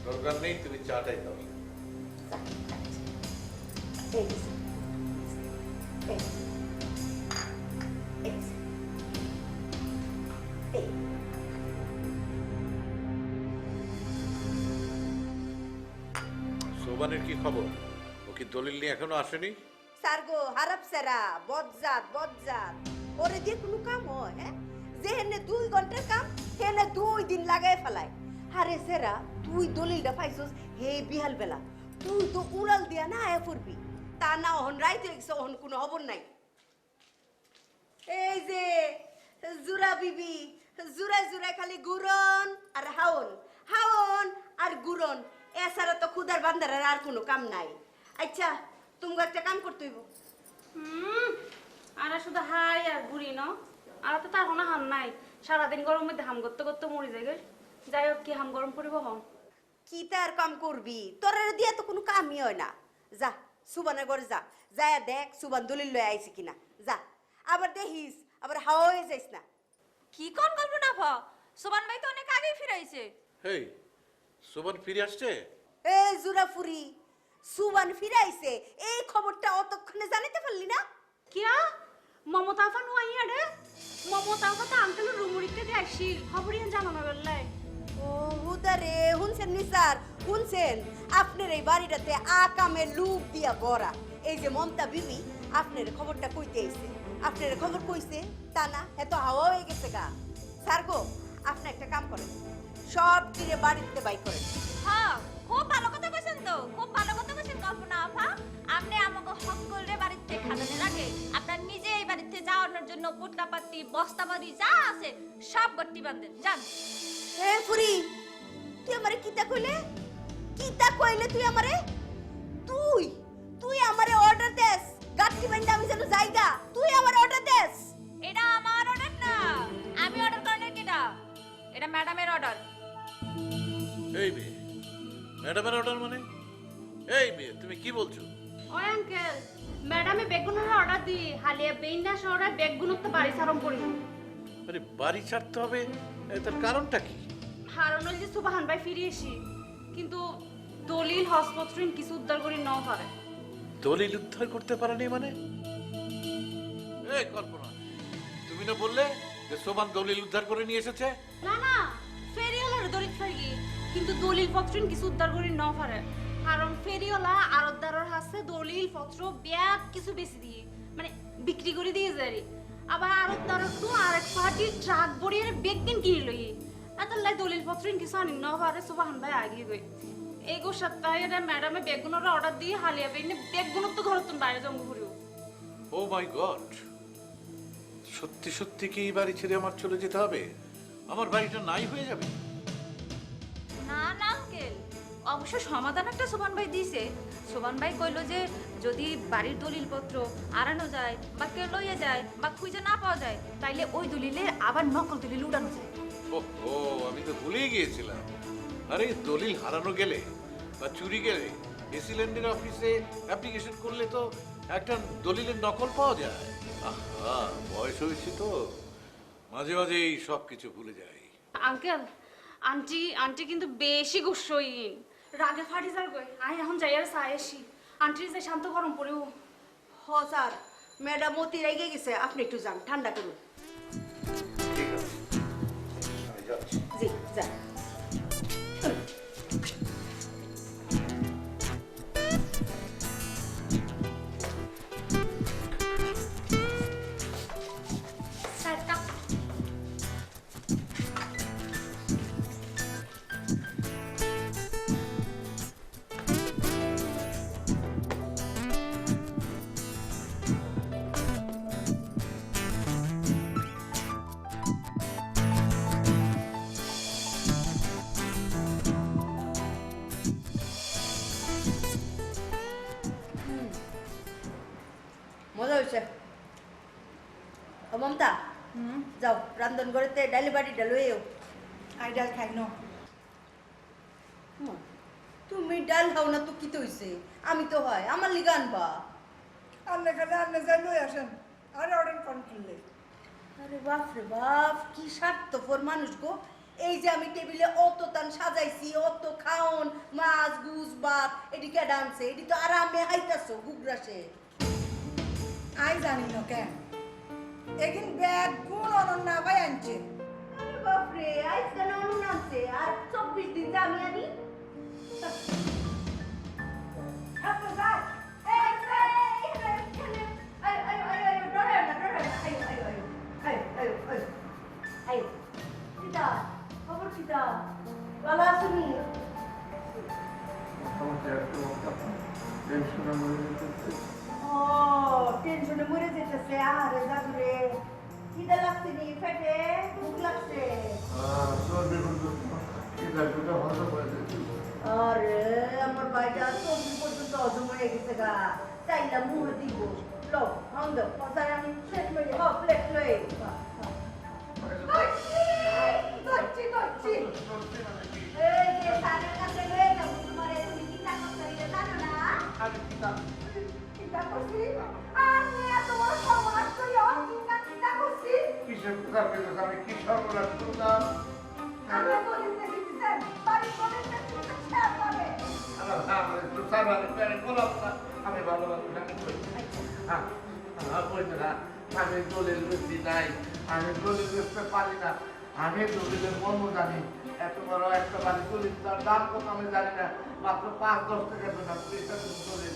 দরকার নেই, তুমি চাটাই দাও। এই যে, এই, এই যে, এই। সোবানের কি খবর? ও কি দলিল নিয়ে এখনো আসেনি? স্যার গো, হারাপ সেরা, বজ্জাত বজ্জাত, ওরে দিয়ে কোনো কাম হয়? হ্যাঁ, যে হেনে 2 ঘন্টার কাম হেনে 2 দিন লাগায় ফেলায়। আরে সেরা, তুই দলিলটা পাইছস হে বিহাল বেলা, তুই তো উড়াল দিয়া না আয়া পড়বি, তা না অহন রাইতে গেছে, অহন কোনো খবর নাই। এই যে জুরা বিবি, জুরায় জুরায় খালি গুরন আর হাওন, হাওন আর গুরন, এছাড়া তো খুদার বান্দারের আর কোনো কাম নাই। আচ্ছা, তুমি একটা কাম করতে হইব। আর শুধু হাই আর বুড়ি ন, আর তো তার কোনো হাম নাই, সারাদিন গরম মধ্যে হাম করতে করতে মরি যায়। যাই হোক, কি হাম গরম করিব হন? কি তার কাম করবি, তোর দিয়ে তো কোনো কামই হয় না। যা সুবানের ঘরে যা, যায় দেখ সুবান দলিল লয়ে আইছে কিনা, যা। আবার দেখিস আবার হাওয়া হয়ে যাইস না। কি কোন গল্প না ভা, সুবান ভাই তো অনেক আগেই ফিরাইছে। হেই, সোবান ফিরে আসছে? এই জুরাফুরি, সুবান ফিরাইছে এই খবরটা অতক্ষণে জানিতে পারলি না? কিয়া মমতা আফা নুয়াইয়া রে, মমতা আফা তো আঙ্কেল রুমুরিতে দিয়ে আসিল, খবরিয়ান জানো না বললাই। ও হুদারে, শুনছেন নি স্যার, শুনছেন? আপনার এই বাড়িটাতে আকামের লুক দিয়া ভরা। এই যে মমতা বিবি আপনার খবরটা কইতে আইছে, আপনার খবর কইছে তা না, এত হাওয়া হয়ে গেছে গা। স্যার গো, আপনি একটা কাম করেন, সব চিরে বাড়িতে বাই করেন। হ্যাঁ, খুব ভালো কথা কইছেন তো, খুব ভালো কথা কইছেন কল্পনা আপা। আপনি আমাকে সকলে বাড়িতে খাজানের আগে আপনার নিজে এই বাড়িতে যাওয়ানোর জন্য পোটলাপাতি বস্তাবাড়ি যা আছে সব গট্টি বাঁধেন, যান। এ ফুরি, তুই আমারে কিতা কইলে? কিতা কইলে তুই আমারে? তুই তুই আমারে অর্ডার দেস গাট্টি বান্ধা আমি যেন যাইগা, তুই আমারে অর্ডার দেস? এটা আমার অর্ডার না, আমি অর্ডার করার কেটা, এটা ম্যাডামের অর্ডার। এই মেয়ে, ম্যাডামের অর্ডার মানে? এই মেয়ে, তুমি কি বলছো? ওই আঙ্কেল ম্যাডামে বেগুনের অর্ডার দি হালিয়া বেইনা শহরে বেগুনত তো বাড়ি সারম করিব আরে বাড়ি ছাড়তে হবে তার কারণটা কি? কারণ হল যে সুবাহান ভাই ফিরে এসি কিন্তু দলিল হসপত্রিন কিছু উদ্ধার করি নাও পারে। দলিল উদ্ধার করতে পারেনি মানে? এই কল্পনা, তুমি না বললে যে সোমান দলিল উদ্ধার করে নিয়ে এসেছে? না না ফেরিওয়ালার দলিল ফাইগি কিন্তু দলিল পত্রিন কিছু উদ্ধার করি নাও পারে কারণ ফেরিওয়ালা আরতদারের হাতে দলিল পত্র ব্যাগ কিছু বেশি দিয়ে মানে বিক্রি করে দিয়ে যায় আবার আরতদারের তো আরেক পার্টি ট্রাক ভরিয়ে বেগ কিনে লই এতলাই দলিল পত্রিন কিছু আনি নাও পারে সুবাহান ভাই আগে গই এগো সপ্তাহে এটা ম্যাডামে বেগুনের অর্ডার দিয়ে হালিয়া বেইনে বেগুনের তো ঘর তুমি বাইরে জঙ্গ করিও। ও মাই গড, সত্যি সত্যি কি এই বাড়ি ছেড়ে আমার চলে যেতে হবে? আমার বাড়িটা নাই হয়ে যাবে? না না আঙ্কেল অবশ্য সমাধান একটা সোবান ভাই দিয়েছে। সোবান ভাই কইলো যে যদি বাড়ির দলিলপত্র আড়ানো যায় বা কেউ লইয়া যায় বা খুঁজে না পাওয়া যায় তাইলে ওই দলিলে আবার নকল দলিল উঠানো যায়। ও আমি তো ভুলেই গিয়েছিলাম। আরে দলিল হারানো গেলে বা চুরি গেলে এসি ল্যান্ডের অফিসে অ্যাপ্লিকেশন করলে তো একটা দলিলের নকল পাওয়া যায়। আহা, বয়স হয়েছে তো মাঝে মাঝে এই সব কিছু ভুলে যাই। আঙ্কেল আন্টি আন্টি কিন্তু বেশি গুসইন রাগে ফাটি যার গই আই এখন যাই আর চাই আসি আন্টির যে শান্ত গরম পড়েও। হ স্যার, ম্যাডাম মতি রেগে গেছে, আপনি একটু যান ঠান্ডা করুন। ঠিক আছে, আমি যাচ্ছি। জি যান। মজা হয়েছে। ও মমতা, যাও রান্ধন ঘরেতে ডালি বাড়িটা লইও। আই ডাল খাই ন। তুমি ডাল খাও না তো কি তো হইছে? আমি তো হয় আমার লিগা আনবা। আন্নে খালে আন্নে যাই লই আসেন আরে অর্ডার কন্ট্রোলে। আরে বাপ রে বাপ, কি স্বার্থপর মানুষ গো। এই যে আমি টেবিলে অত তান সাজাইছি, অত খাওন মাছ গুস ভাত এদিকে ডান্সে এটি তো আরামে হাইতাছো গুগরাসে। আই জানি না কেন এগিন ব্যাগ গুণ অনন্যা ভাই আনছে। আরে বাপ রে, আইস কেন অনুন আনছে আর 24 দিন যে আমি আনি। আপনি যান। এই এখানে আই ডরে না আই কিটা খবর কিটা ভালো আছেন? ও টেনশনে মরে যেতেছে। আরে জাদুরে কিটা লাগছে নি পেটে? ভুক লাগছে? আরে আমার ভাইটা 24 পর্যন্ত হজম হয়ে গেছে গা। চাইলা মুহে দিব লো হাউন্ড পসার আমি প্লেট লই প্লেট লই। এই যে সারের কাছে লয়ে যাবো তোমারে, তুমি চিন্তা করতে জানো না? আমি কিতা চিন্তা করছি আমি এত বড় সর্বনাশ করি চিন্তা করছি। কিসের কথা বলছো? আমি কি সর্বনাশ করলাম? আমি বলি দেখেছেন বাড়ি করে শেয়ার করে। আমি ভালো আমি দলিল বুঝি নাই, আমি দলিল বুঝতে পারি না। আমি দলিলের মর্ম জানি, এত বড় একটা বাড়ি দলিল তার দাম কত আমি জানি না, মাত্র 5-10 টাকা দাম। দলিল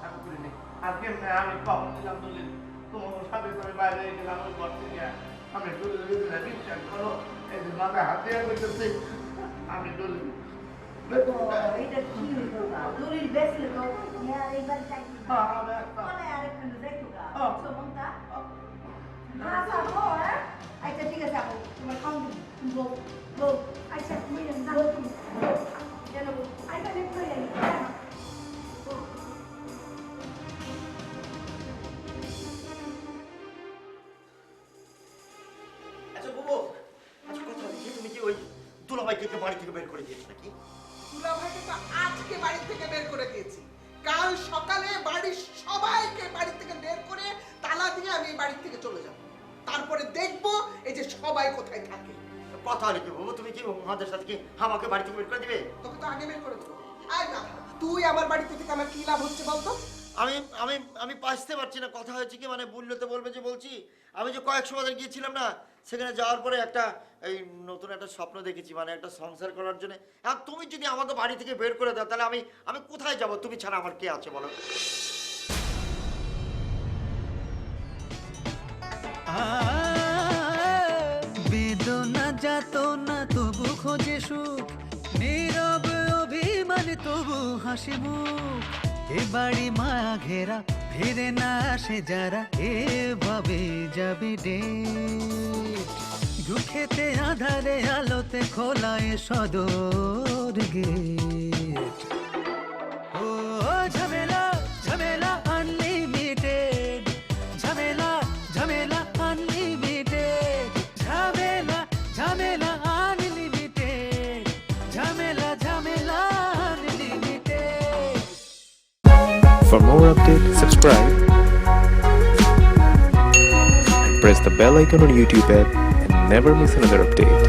আমি করিনি। আর কেমনে আমি কখন দিলাম দলিল? তোমার সাথে আমি বাইরে গেলাম ওই ঘর থেকে, আমি দলিল বিশ্বাস করো এই যে মাথায় হাতে করতেছি আমি দলিল। এটা কি হইতো না দলিল বেচলে তো এইবার চাই বলে আরেকখানে দেখো গা সমন্তা। আচ্ছা আচ্ছা ঠিক আছে আপু তোমার খাওন বউ বউ আচ্ছা তুমি জানো তুমি জানো আইবা দেখো এই আচ্ছা বুবু, আচ্ছা কথা হচ্ছে তুমি কি ওই দুলাভাইকে বাড়ি থেকে বের করে দিয়েছো নাকি? দুলাভাইকে তো আজকে বাড়ি থেকে বের করে দিয়েছি, কাল সকালে বাড়ির সবাইকে বাড়ি থেকে বের করে তালা দিয়ে আমি এই বাড়ি থেকে চলে যাব। তারপরে দেখব এই যে সবাই কোথায় থাকে। কথা হলে কি বাবু, তুমি কি আমাদের সাথে কি আমাকে বাড়ি থেকে বের করে দিবে? তোকে তো আগে বের করে দেবো। আয় না, তুই আমার বাড়িতে থেকে আমার কি লাভ হচ্ছে বলতো? আমি আমি আমি বাঁচতে পারছি না। কথা হয়েছে কি, মানে বললে তো বলবে যে বলছি। আমি যে কয়েকশো বাজার গিয়েছিলাম না, সেখানে যাওয়ার পরে একটা এই নতুন একটা স্বপ্ন দেখেছি, মানে একটা সংসার করার জন্য। আর তুমি যদি আমাকে বাড়ি থেকে বের করে দাও, তাহলে আমি কোথায় যাব? তুমি ছাড়া আমার কে আছে বলো? বেদনা যাতনা তবু খোঁজে সুখ, নীরব অভিমান তবু হাসি মুখ। এ বাড়ি মায়া ঘেরা, ফিরে না আসে যারা, এভাবে যাবে ডেট। দুঃখেতে আধারে আলোতে খোলা এ সদর গেট। ও ঝামেলা ঝামেলা আনলিমিটেড, ঝামেলা ঝামেলা আনলিমিটেড, ঝামেলা ঝামেলা আনলিমিটেড, ঝামেলা ঝামেলা unlimited. For more updates, subscribe and press the bell icon on YouTube app and never miss another update.